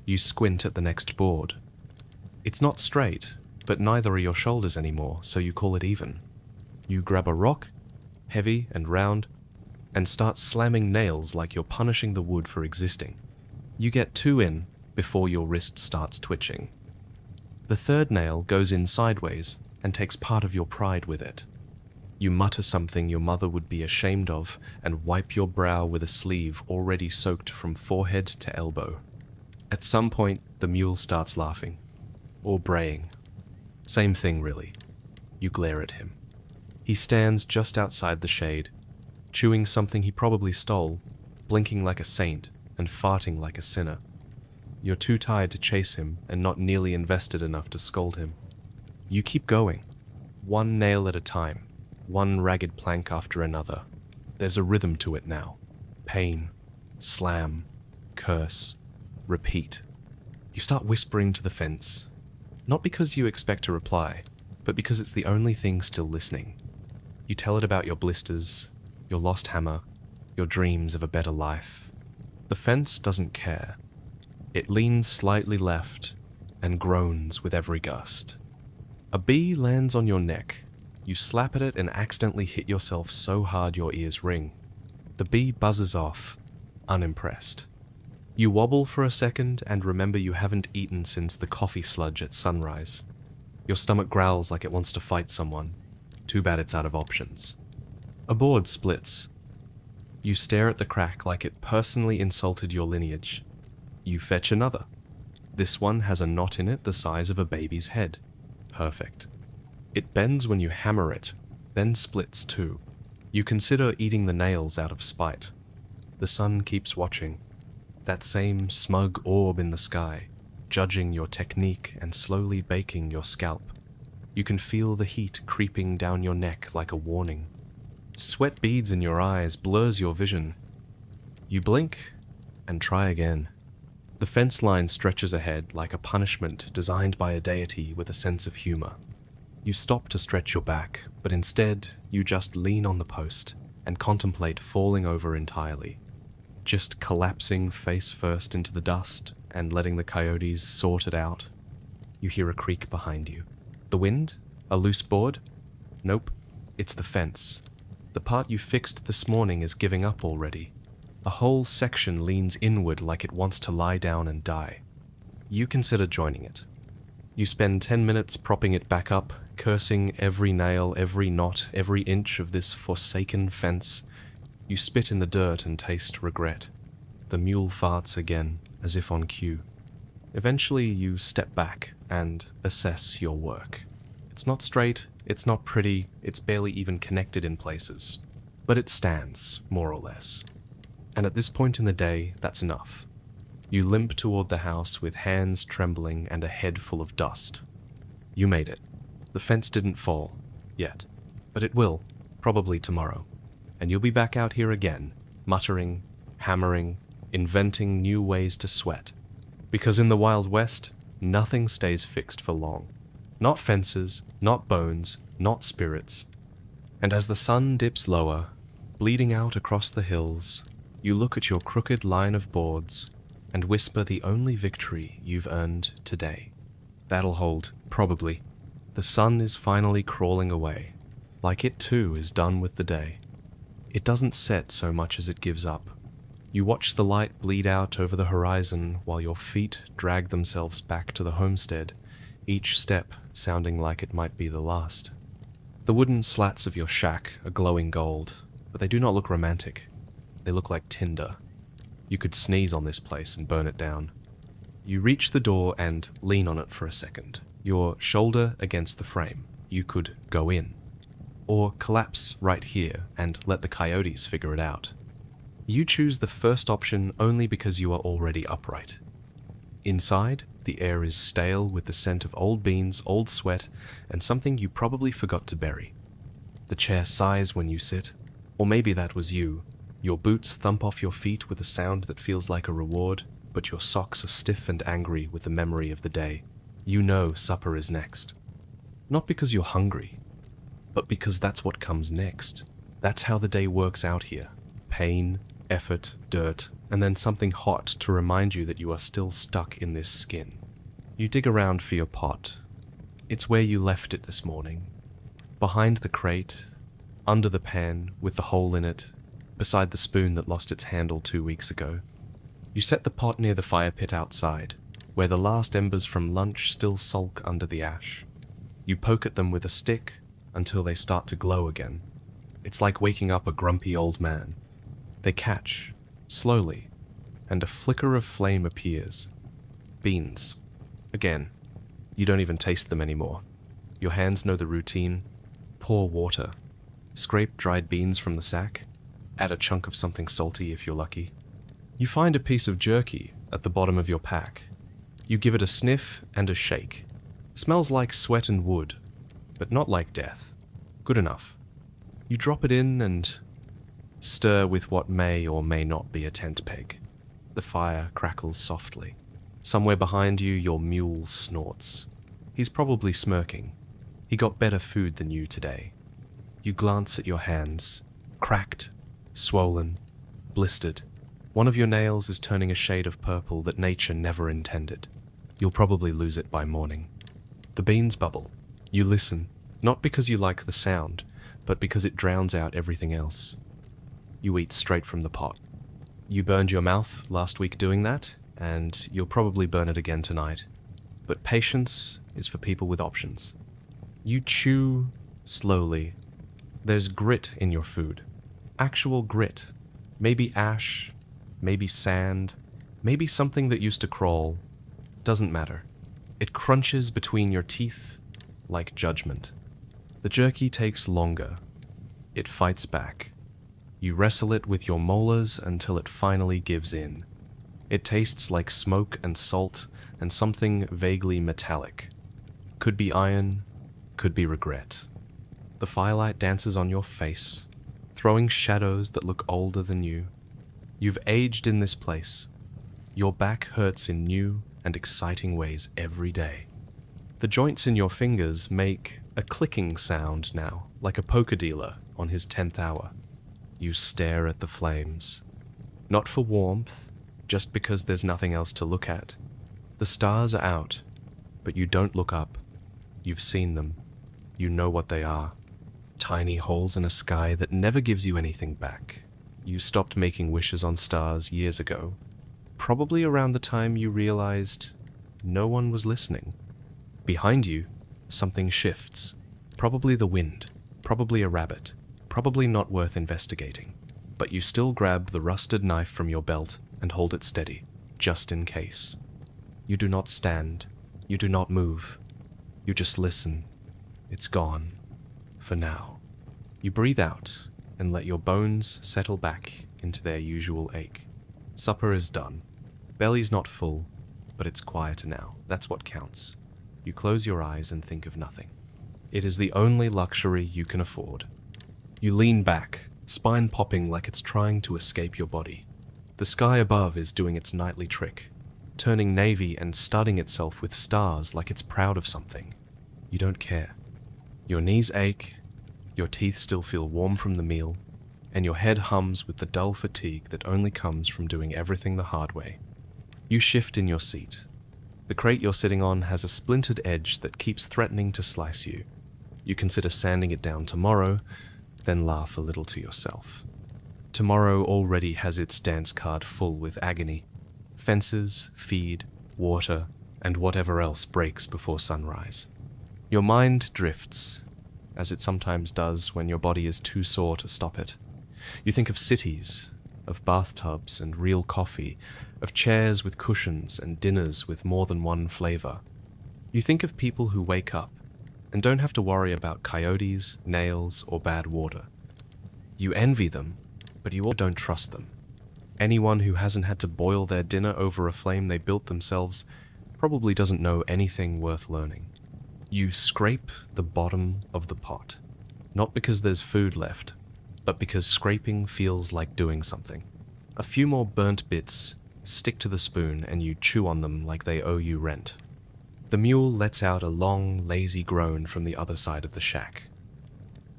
You squint at the next board. It's not straight, but neither are your shoulders anymore, so you call it even. You grab a rock, heavy and round, and start slamming nails like you're punishing the wood for existing. You get 2 in before your wrist starts twitching. The third nail goes in sideways and takes part of your pride with it. You mutter something your mother would be ashamed of and wipe your brow with a sleeve already soaked from forehead to elbow. At some point, the mule starts laughing. Or braying. Same thing, really. You glare at him. He stands just outside the shade, chewing something he probably stole, blinking like a saint and farting like a sinner. You're too tired to chase him and not nearly invested enough to scold him. You keep going, one nail at a time, one ragged plank after another. There's a rhythm to it now. Pain, slam, curse, repeat. You start whispering to the fence, not because you expect a reply, but because it's the only thing still listening. You tell it about your blisters, your lost hammer, your dreams of a better life. The fence doesn't care. It leans slightly left and groans with every gust. A bee lands on your neck. You slap at it and accidentally hit yourself so hard your ears ring. The bee buzzes off, unimpressed. You wobble for a second and remember you haven't eaten since the coffee sludge at sunrise. Your stomach growls like it wants to fight someone. Too bad it's out of options. A board splits. You stare at the crack like it personally insulted your lineage. You fetch another. This one has a knot in it the size of a baby's head. Perfect. It bends when you hammer it, then splits too. You consider eating the nails out of spite. The sun keeps watching. That same smug orb in the sky, judging your technique and slowly baking your scalp. You can feel the heat creeping down your neck like a warning. Sweat beads in your eyes blurs your vision. You blink and try again. The fence line stretches ahead like a punishment designed by a deity with a sense of humor. You stop to stretch your back, but instead you just lean on the post and contemplate falling over entirely. Just collapsing face first into the dust and letting the coyotes sort it out. You hear a creak behind you. The wind? A loose board? Nope, it's the fence. The part you fixed this morning is giving up already. A whole section leans inward like it wants to lie down and die. You consider joining it. You spend 10 minutes propping it back up, cursing every nail, every knot, every inch of this forsaken fence. You spit in the dirt and taste regret. The mule farts again, as if on cue. Eventually you step back and assess your work. It's not straight, it's not pretty, it's barely even connected in places. But it stands, more or less. And at this point in the day, that's enough. You limp toward the house with hands trembling and a head full of dust. You made it. The fence didn't fall, yet. But it will, probably tomorrow. And you'll be back out here again, muttering, hammering, inventing new ways to sweat. Because in the Wild West, nothing stays fixed for long. Not fences, not bones, not spirits. And as the sun dips lower, bleeding out across the hills, you look at your crooked line of boards and whisper the only victory you've earned today. That'll hold, probably. The sun is finally crawling away, like it too is done with the day. It doesn't set so much as it gives up. You watch the light bleed out over the horizon while your feet drag themselves back to the homestead, each step sounding like it might be the last. The wooden slats of your shack are glowing gold, but they do not look romantic. They look like tinder. You could sneeze on this place and burn it down. You reach the door and lean on it for a second, your shoulder against the frame. You could go in, or collapse right here and let the coyotes figure it out. You choose the first option only because you are already upright. Inside, the air is stale with the scent of old beans, old sweat, and something you probably forgot to bury. The chair sighs when you sit, or maybe that was you. Your boots thump off your feet with a sound that feels like a reward, but your socks are stiff and angry with the memory of the day. You know supper is next. Not because you're hungry, but because that's what comes next. That's how the day works out here. Pain, effort, dirt, and then something hot to remind you that you are still stuck in this skin. You dig around for your pot. It's where you left it this morning. Behind the crate, under the pan with the hole in it, beside the spoon that lost its handle 2 weeks ago. You set the pot near the fire pit outside, where the last embers from lunch still sulk under the ash. You poke at them with a stick until they start to glow again. It's like waking up a grumpy old man. They catch, slowly, and a flicker of flame appears. Beans. Again. You don't even taste them anymore. Your hands know the routine. Pour water. Scrape dried beans from the sack. Add a chunk of something salty if you're lucky. You find a piece of jerky at the bottom of your pack. You give it a sniff and a shake. Smells like sweat and wood, but not like death. Good enough. You drop it in and stir with what may or may not be a tent peg. The fire crackles softly. Somewhere behind you, your mule snorts. He's probably smirking. He got better food than you today. You glance at your hands. Cracked, swollen, blistered. One of your nails is turning a shade of purple that nature never intended. You'll probably lose it by morning. The beans bubble. You listen, not because you like the sound, but because it drowns out everything else. You eat straight from the pot. You burned your mouth last week doing that, and you'll probably burn it again tonight. But patience is for people with options. You chew slowly. There's grit in your food. Actual grit. Maybe ash, maybe sand, maybe something that used to crawl. Doesn't matter. It crunches between your teeth like judgment. The jerky takes longer. It fights back. You wrestle it with your molars until it finally gives in. It tastes like smoke and salt and something vaguely metallic. Could be iron, could be regret. The firelight dances on your face, throwing shadows that look older than you. You've aged in this place. Your back hurts in new and exciting ways every day. The joints in your fingers make a clicking sound now, like a poker dealer on his 10th hour. You stare at the flames. Not for warmth, just because there's nothing else to look at. The stars are out, but you don't look up. You've seen them. You know what they are. Tiny holes in a sky that never gives you anything back. You stopped making wishes on stars years ago, probably around the time you realized no one was listening. Behind you, something shifts. Probably the wind, probably a rabbit, probably not worth investigating. But you still grab the rusted knife from your belt and hold it steady, just in case. You do not stand. You do not move. You just listen. It's gone. For now. You breathe out and let your bones settle back into their usual ache. Supper is done. Belly's not full, but it's quieter now. That's what counts. You close your eyes and think of nothing. It is the only luxury you can afford. You lean back, spine popping like it's trying to escape your body. The sky above is doing its nightly trick, turning navy and studding itself with stars like it's proud of something. You don't care. Your knees ache, your teeth still feel warm from the meal, and your head hums with the dull fatigue that only comes from doing everything the hard way. You shift in your seat. The crate you're sitting on has a splintered edge that keeps threatening to slice you. You consider sanding it down tomorrow, then laugh a little to yourself. Tomorrow already has its dance card full with agony. Fences, feed, water, and whatever else breaks before sunrise. Your mind drifts, as it sometimes does when your body is too sore to stop it. You think of cities, of bathtubs and real coffee, of chairs with cushions and dinners with more than one flavor. You think of people who wake up and don't have to worry about coyotes, nails, or bad water. You envy them, but you all don't trust them. Anyone who hasn't had to boil their dinner over a flame they built themselves probably doesn't know anything worth learning. You scrape the bottom of the pot, not because there's food left, but because scraping feels like doing something. A few more burnt bits stick to the spoon and you chew on them like they owe you rent. The mule lets out a long, lazy groan from the other side of the shack.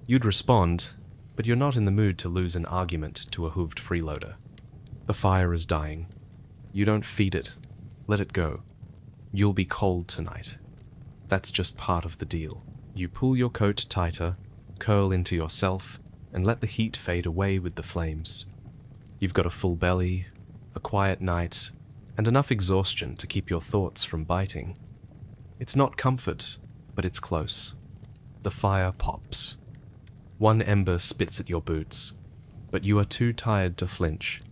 You'd respond, but you're not in the mood to lose an argument to a hooved freeloader. The fire is dying. You don't feed it. Let it go. You'll be cold tonight. That's just part of the deal. You pull your coat tighter, curl into yourself, and let the heat fade away with the flames. You've got a full belly, a quiet night, and enough exhaustion to keep your thoughts from biting. It's not comfort, but it's close. The fire pops. One ember spits at your boots, but you are too tired to flinch.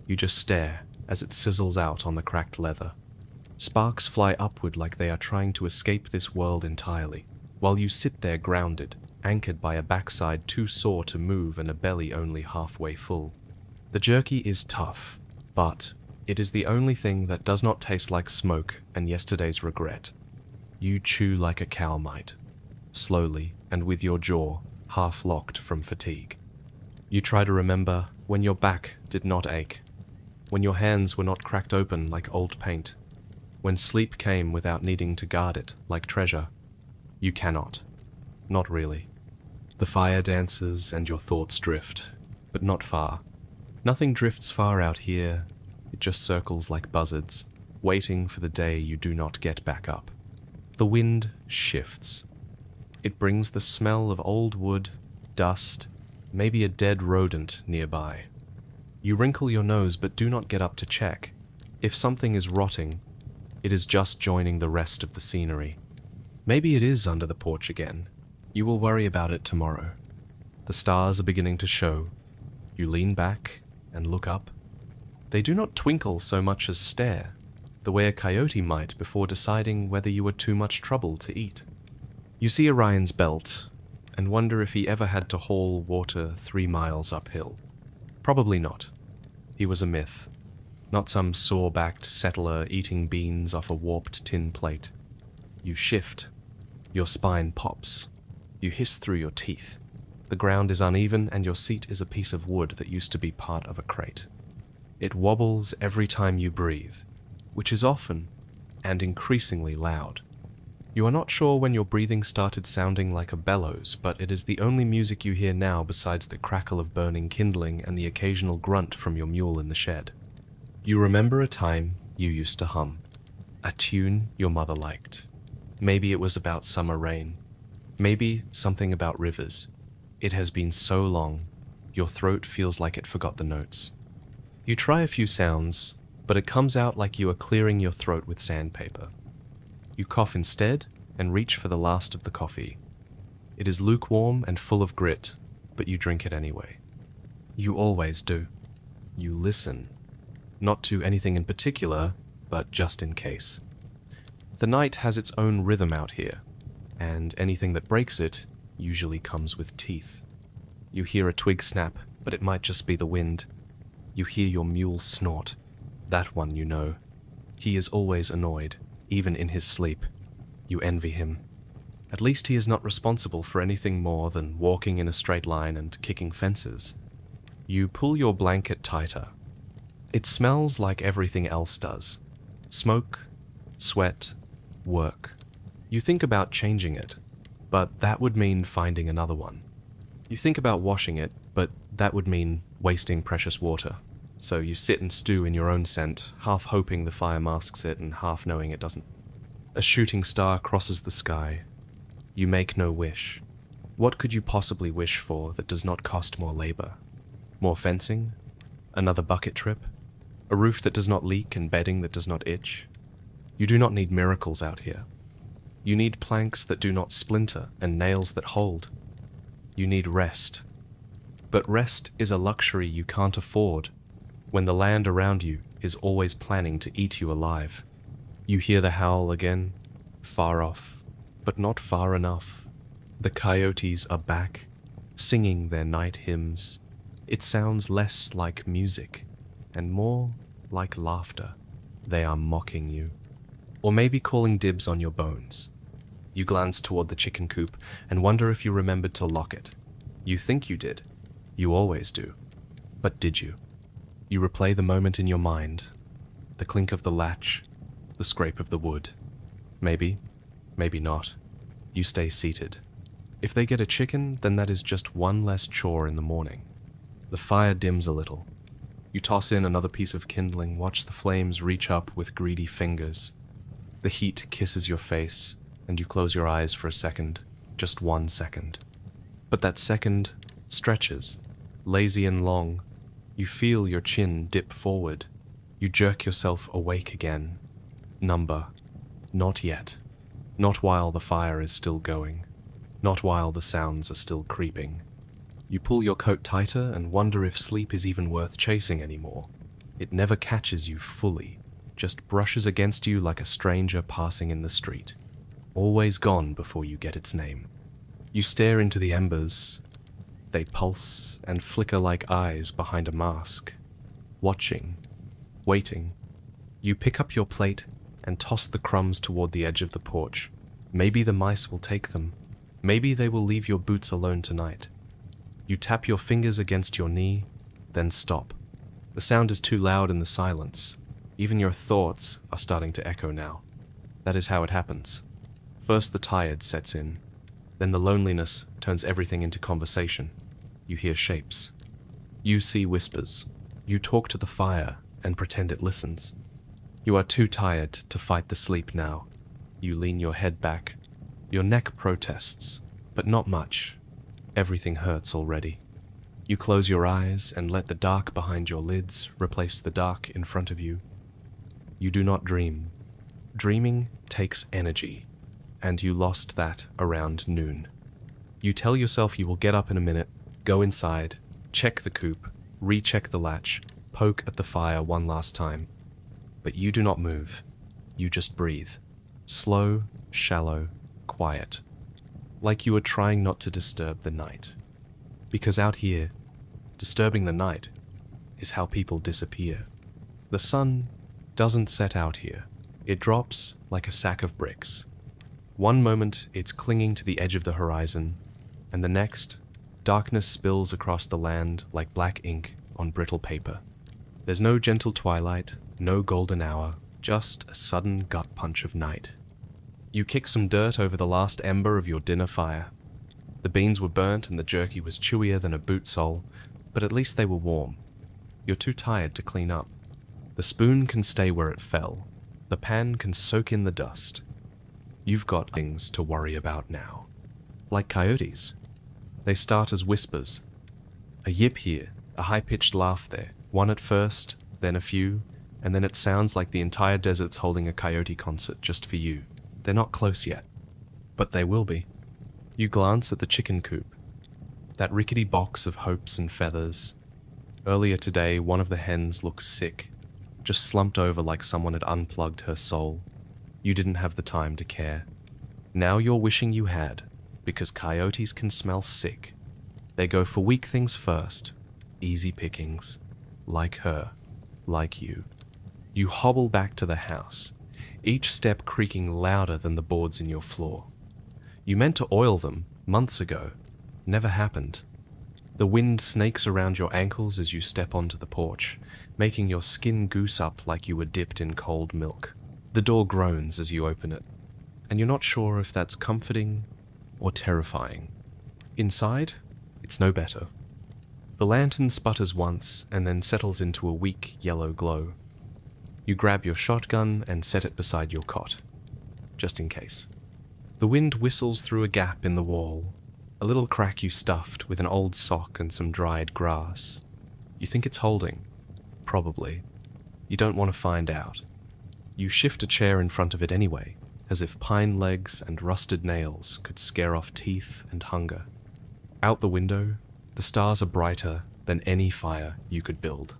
You just stare as it sizzles out on the cracked leather. Sparks fly upward like they are trying to escape this world entirely, while you sit there grounded, anchored by a backside too sore to move and a belly only halfway full. The jerky is tough, but it is the only thing that does not taste like smoke and yesterday's regret. You chew like a cow might, slowly and with your jaw half locked from fatigue. You try to remember when your back did not ache, when your hands were not cracked open like old paint, when sleep came without needing to guard it like treasure. You cannot. Not really. The fire dances and your thoughts drift, but not far. Nothing drifts far out here. It just circles like buzzards, waiting for the day you do not get back up. The wind shifts. It brings the smell of old wood, dust, maybe a dead rodent nearby. You wrinkle your nose but do not get up to check. If something is rotting, it is just joining the rest of the scenery. Maybe it is under the porch again. You will worry about it tomorrow. The stars are beginning to show. You lean back and look up. They do not twinkle so much as stare, the way a coyote might before deciding whether you were too much trouble to eat. You see Orion's belt and wonder if he ever had to haul water 3 miles uphill. Probably not. He was a myth, not some sore-backed settler eating beans off a warped tin plate. You shift. Your spine pops. You hiss through your teeth. The ground is uneven and your seat is a piece of wood that used to be part of a crate. It wobbles every time you breathe, which is often and increasingly loud. You are not sure when your breathing started sounding like a bellows, but it is the only music you hear now besides the crackle of burning kindling and the occasional grunt from your mule in the shed. You remember a time you used to hum, a tune your mother liked. Maybe it was about summer rain, maybe something about rivers. It has been so long, your throat feels like it forgot the notes. You try a few sounds, but it comes out like you are clearing your throat with sandpaper. You cough instead and reach for the last of the coffee. It is lukewarm and full of grit, but you drink it anyway. You always do. You listen. Not to anything in particular, but just in case. The night has its own rhythm out here, and anything that breaks it usually comes with teeth. You hear a twig snap, but it might just be the wind. You hear your mule snort. That one you know. He is always annoyed, even in his sleep. You envy him. At least he is not responsible for anything more than walking in a straight line and kicking fences. You pull your blanket tighter. It smells like everything else does. Smoke, sweat, work. You think about changing it, but that would mean finding another one. You think about washing it, but that would mean wasting precious water. So you sit and stew in your own scent, half hoping the fire masks it and half knowing it doesn't. A shooting star crosses the sky. You make no wish. What could you possibly wish for that does not cost more labor? More fencing? Another bucket trip? A roof that does not leak and bedding that does not itch? You do not need miracles out here. You need planks that do not splinter and nails that hold. You need rest. But rest is a luxury you can't afford when the land around you is always planning to eat you alive. You hear the howl again, far off, but not far enough. The coyotes are back, singing their night hymns. It sounds less like music and more like laughter. They are mocking you, or maybe calling dibs on your bones. You glance toward the chicken coop and wonder if you remembered to lock it. You think you did. You always do. But did you? You replay the moment in your mind. The clink of the latch, the scrape of the wood. Maybe, maybe not. You stay seated. If they get a chicken, then that is just one less chore in the morning. The fire dims a little. You toss in another piece of kindling, watch the flames reach up with greedy fingers. The heat kisses your face, and you close your eyes for a second, just 1 second. But that second stretches, lazy and long. You feel your chin dip forward. You jerk yourself awake again. Number. Not yet. Not while the fire is still going. Not while the sounds are still creeping. You pull your coat tighter and wonder if sleep is even worth chasing anymore. It never catches you fully, just brushes against you like a stranger passing in the street. Always gone before you get its name. You stare into the embers. They pulse and flicker like eyes behind a mask. Watching. Waiting. You pick up your plate and toss the crumbs toward the edge of the porch. Maybe the mice will take them. Maybe they will leave your boots alone tonight. You tap your fingers against your knee, then stop. The sound is too loud in the silence. Even your thoughts are starting to echo now. That is how it happens. First the tired sets in. Then the loneliness turns everything into conversation. You hear shapes. You see whispers. You talk to the fire and pretend it listens. You are too tired to fight the sleep now. You lean your head back. Your neck protests, but not much. Everything hurts already. You close your eyes and let the dark behind your lids replace the dark in front of you. You do not dream. Dreaming takes energy, and you lost that around noon. You tell yourself you will get up in a minute, go inside, check the coop, recheck the latch, poke at the fire one last time. But you do not move. You just breathe. Slow, shallow, quiet. Like you are trying not to disturb the night. Because out here, disturbing the night is how people disappear. The sun doesn't set out here. It drops like a sack of bricks. One moment it's clinging to the edge of the horizon, and the next, darkness spills across the land like black ink on brittle paper. There's no gentle twilight, no golden hour, just a sudden gut punch of night. You kick some dirt over the last ember of your dinner fire. The beans were burnt and the jerky was chewier than a boot sole, but at least they were warm. You're too tired to clean up. The spoon can stay where it fell. The pan can soak in the dust. You've got things to worry about now. Like coyotes. They start as whispers. A yip here, a high-pitched laugh there, one at first, then a few, and then it sounds like the entire desert's holding a coyote concert just for you. They're not close yet, but they will be. You glance at the chicken coop, that rickety box of hopes and feathers. Earlier today, one of the hens looked sick, just slumped over like someone had unplugged her soul. You didn't have the time to care. Now you're wishing you had, because coyotes can smell sick. They go for weak things first, easy pickings, like her, like you. You hobble back to the house, each step creaking louder than the boards in your floor. You meant to oil them months ago. Never happened. The wind snakes around your ankles as you step onto the porch, making your skin goose up like you were dipped in cold milk. The door groans as you open it, and you're not sure if that's comforting or terrifying. Inside, it's no better. The lantern sputters once and then settles into a weak yellow glow. You grab your shotgun and set it beside your cot, just in case. The wind whistles through a gap in the wall, a little crack you stuffed with an old sock and some dried grass. You think it's holding. Probably. You don't want to find out. You shift a chair in front of it anyway, as if pine legs and rusted nails could scare off teeth and hunger. Out the window, the stars are brighter than any fire you could build.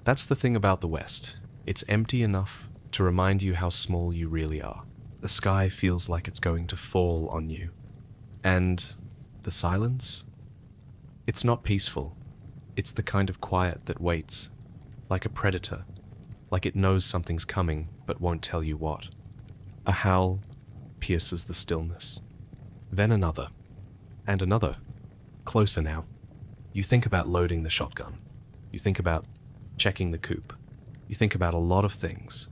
That's the thing about the West. It's empty enough to remind you how small you really are. The sky feels like it's going to fall on you. And the silence? It's not peaceful. It's the kind of quiet that waits, like a predator, like it knows something's coming but won't tell you what. A howl pierces the stillness. Then another, and another, closer now. You think about loading the shotgun. You think about checking the coop. You think about a lot of things,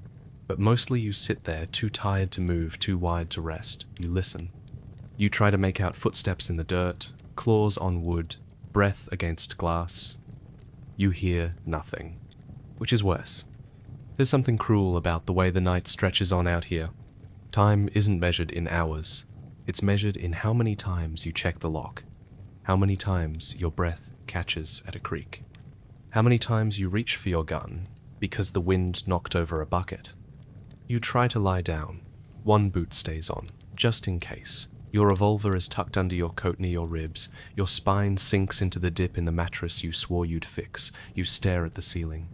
but mostly you sit there too tired to move, too wide to rest. You listen. You try to make out footsteps in the dirt, claws on wood, breath against glass. You hear nothing, which is worse. There's something cruel about the way the night stretches on out here. Time isn't measured in hours. It's measured in how many times you check the lock, how many times your breath catches at a creak, how many times you reach for your gun because the wind knocked over a bucket. You try to lie down. One boot stays on, just in case. Your revolver is tucked under your coat near your ribs. Your spine sinks into the dip in the mattress you swore you'd fix. You stare at the ceiling.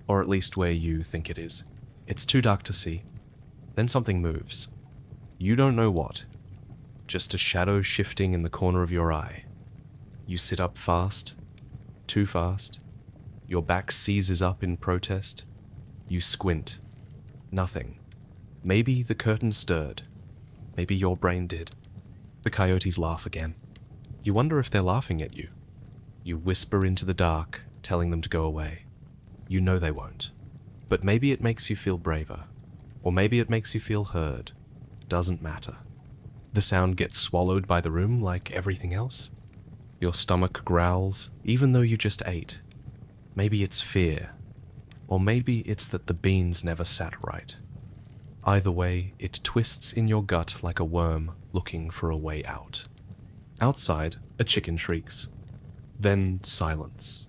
Or at least where you think it is. It's too dark to see. Then something moves. You don't know what. Just a shadow shifting in the corner of your eye. You sit up fast. Too fast. Your back seizes up in protest. You squint. Nothing. Maybe the curtain stirred. Maybe your brain did. The coyotes laugh again. You wonder if they're laughing at you. You whisper into the dark, telling them to go away. You know they won't. But maybe it makes you feel braver. Or maybe it makes you feel heard. Doesn't matter. The sound gets swallowed by the room like everything else. Your stomach growls, even though you just ate. Maybe it's fear. Or maybe it's that the beans never sat right. Either way, it twists in your gut like a worm looking for a way out. Outside, a chicken shrieks. Then silence.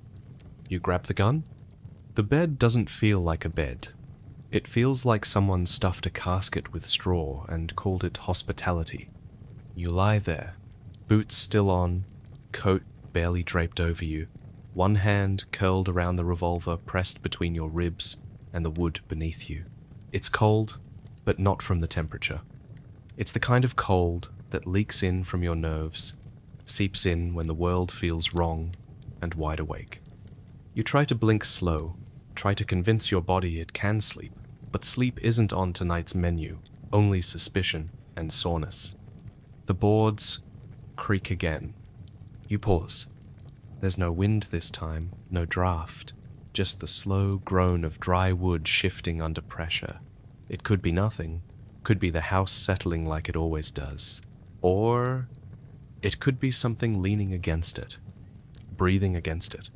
You grab the gun? The bed doesn't feel like a bed. It feels like someone stuffed a casket with straw and called it hospitality. You lie there, boots still on, coat barely draped over you, one hand curled around the revolver pressed between your ribs and the wood beneath you. It's cold, but not from the temperature. It's the kind of cold that leaks in from your nerves, seeps in when the world feels wrong and wide awake. You try to blink slow, try to convince your body it can sleep, but sleep isn't on tonight's menu, only suspicion and soreness. The boards creak again. You pause. There's no wind this time, no draft, just the slow groan of dry wood shifting under pressure. It could be nothing, could be the house settling like it always does, or it could be something leaning against it, breathing against it.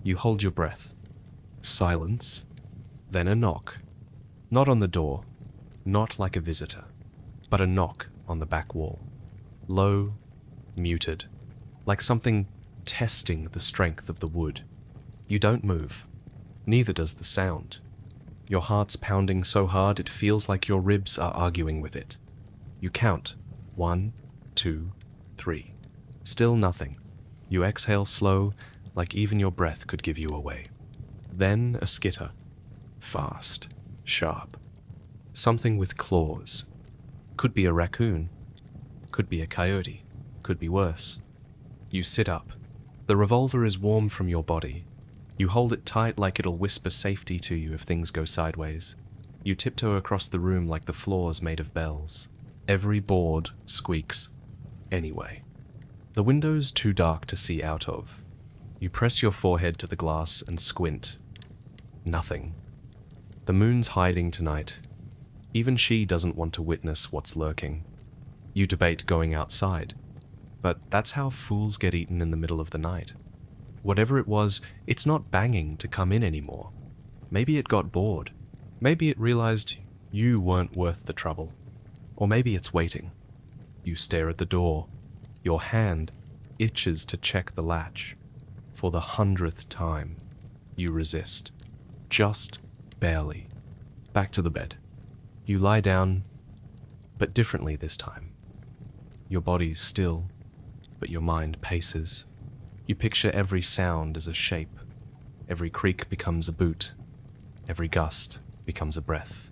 You hold your breath. Silence, then a knock. Not on the door, not like a visitor, but a knock on the back wall. Low, muted, like something testing the strength of the wood. You don't move. Neither does the sound. Your heart's pounding so hard it feels like your ribs are arguing with it. You count. 1, 2, 3. Still nothing. You exhale slow, like even your breath could give you away. Then a skitter. Fast. Sharp. Something with claws. Could be a raccoon. Could be a coyote. Could be worse. You sit up. The revolver is warm from your body. You hold it tight like it'll whisper safety to you if things go sideways. You tiptoe across the room like the floor's made of bells. Every board squeaks. Anyway. The window's too dark to see out of. You press your forehead to the glass and squint. Nothing. The moon's hiding tonight. Even she doesn't want to witness what's lurking. You debate going outside. But that's how fools get eaten in the middle of the night. Whatever it was, it's not banging to come in anymore. Maybe it got bored. Maybe it realized you weren't worth the trouble. Or maybe it's waiting. You stare at the door. Your hand itches to check the latch. For the 100th time. You resist. Just barely. Back to the bed. You lie down, but differently this time. Your body's still, but your mind paces. You picture every sound as a shape. Every creak becomes a boot. Every gust becomes a breath.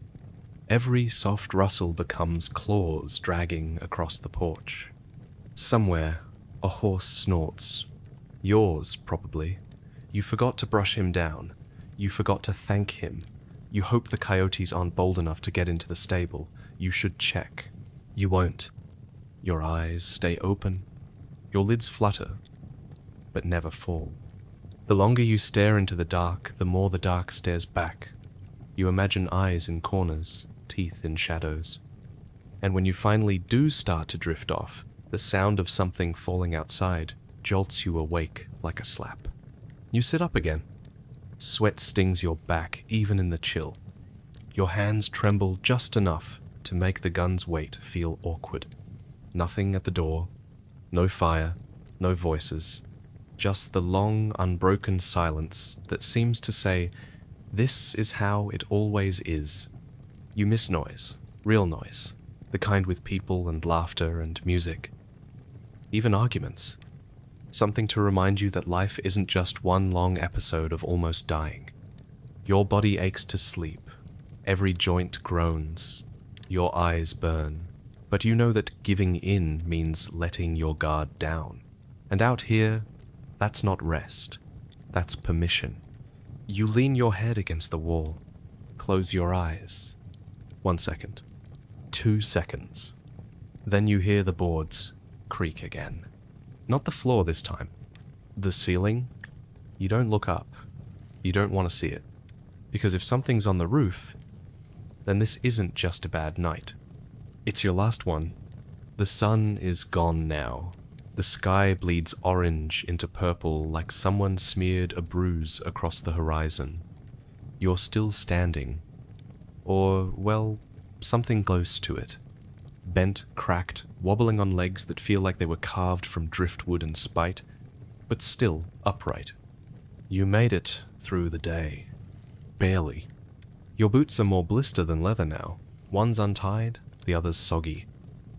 Every soft rustle becomes claws dragging across the porch. Somewhere, a horse snorts. Yours, probably. You forgot to brush him down. You forgot to thank him. You hope the coyotes aren't bold enough to get into the stable. You should check. You won't. Your eyes stay open. Your lids flutter, but never fall. The longer you stare into the dark, the more the dark stares back. You imagine eyes in corners, teeth in shadows. And when you finally do start to drift off, the sound of something falling outside jolts you awake like a slap. You sit up again. Sweat stings your back even in the chill. Your hands tremble just enough to make the gun's weight feel awkward. Nothing at the door, no fire, no voices, just the long, unbroken silence that seems to say, "This is how it always is." You miss noise, real noise, the kind with people and laughter and music. Even arguments. Something to remind you that life isn't just one long episode of almost dying. Your body aches to sleep. Every joint groans. Your eyes burn. But you know that giving in means letting your guard down. And out here, that's not rest. That's permission. You lean your head against the wall. Close your eyes. 1 second. 2 seconds. Then you hear the boards creak again. Not the floor this time. The ceiling. You don't look up. You don't want to see it. Because if something's on the roof, then this isn't just a bad night. It's your last one. The sun is gone now. The sky bleeds orange into purple like someone smeared a bruise across the horizon. You're still standing. Or, well, something close to it. Bent, cracked, wobbling on legs that feel like they were carved from driftwood and spite, but still upright. You made it through the day. Barely. Your boots are more blister than leather now. One's untied, the other's soggy.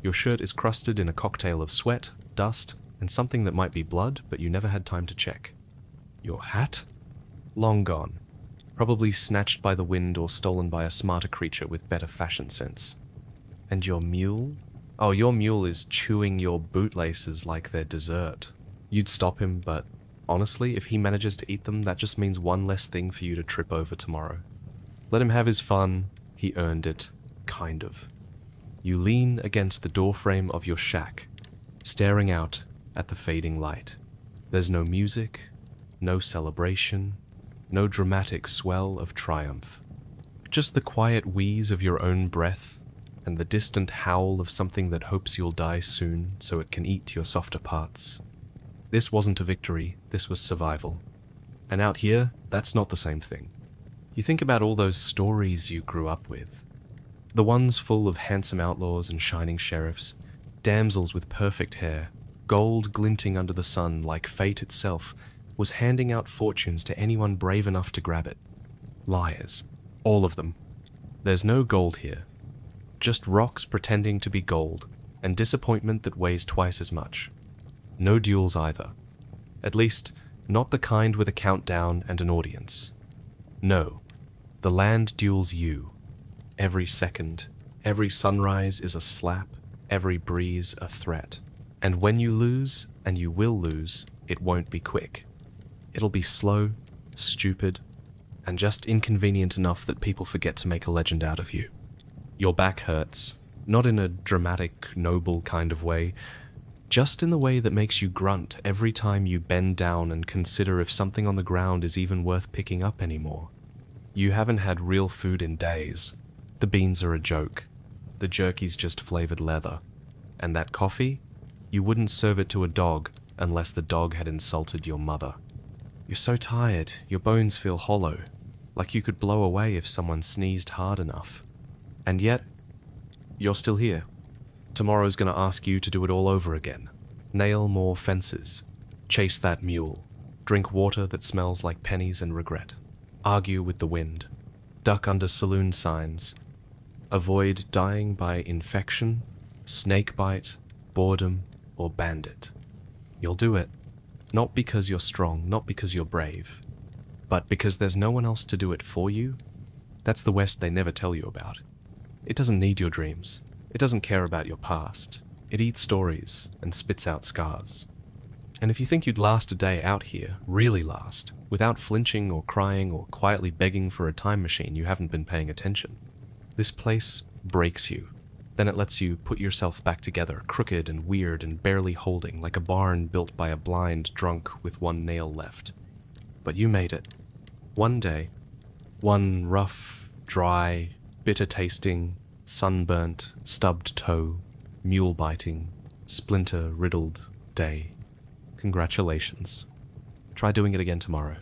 Your shirt is crusted in a cocktail of sweat, dust, and something that might be blood, but you never had time to check. Your hat? Long gone. Probably snatched by the wind or stolen by a smarter creature with better fashion sense. And your mule? Oh, your mule is chewing your bootlaces like they're dessert. You'd stop him, but honestly, if he manages to eat them, that just means one less thing for you to trip over tomorrow. Let him have his fun. He earned it. Kind of. You lean against the doorframe of your shack, staring out at the fading light. There's no music, no celebration, no dramatic swell of triumph. Just the quiet wheeze of your own breath and the distant howl of something that hopes you'll die soon so it can eat your softer parts. This wasn't a victory, this was survival. And out here, that's not the same thing. You think about all those stories you grew up with. The ones full of handsome outlaws and shining sheriffs, damsels with perfect hair, gold glinting under the sun like fate itself was handing out fortunes to anyone brave enough to grab it. Liars. All of them. There's no gold here. Just rocks pretending to be gold, and disappointment that weighs twice as much. No duels either. At least, not the kind with a countdown and an audience. No. The land duels you. Every second, every sunrise is a slap, every breeze a threat. And when you lose, and you will lose, it won't be quick. It'll be slow, stupid, and just inconvenient enough that people forget to make a legend out of you. Your back hurts, not in a dramatic, noble kind of way, just in the way that makes you grunt every time you bend down and consider if something on the ground is even worth picking up anymore. You haven't had real food in days. The beans are a joke. The jerky's just flavored leather. And that coffee? You wouldn't serve it to a dog unless the dog had insulted your mother. You're so tired, your bones feel hollow, like you could blow away if someone sneezed hard enough. And yet, you're still here. Tomorrow's gonna ask you to do it all over again. Nail more fences. Chase that mule. Drink water that smells like pennies and regret. Argue with the wind. Duck under saloon signs. Avoid dying by infection, snake bite, boredom, or bandit. You'll do it, not because you're strong, not because you're brave, but because there's no one else to do it for you. That's the West they never tell you about. It doesn't need your dreams. It doesn't care about your past. It eats stories and spits out scars. And if you think you'd last a day out here, really last, without flinching or crying or quietly begging for a time machine, you haven't been paying attention. This place breaks you. Then it lets you put yourself back together, crooked and weird and barely holding, like a barn built by a blind drunk with one nail left. But you made it. One day. One rough, dry, bitter-tasting, sunburnt, stubbed toe, mule-biting, splinter-riddled day. Congratulations. Try doing it again tomorrow.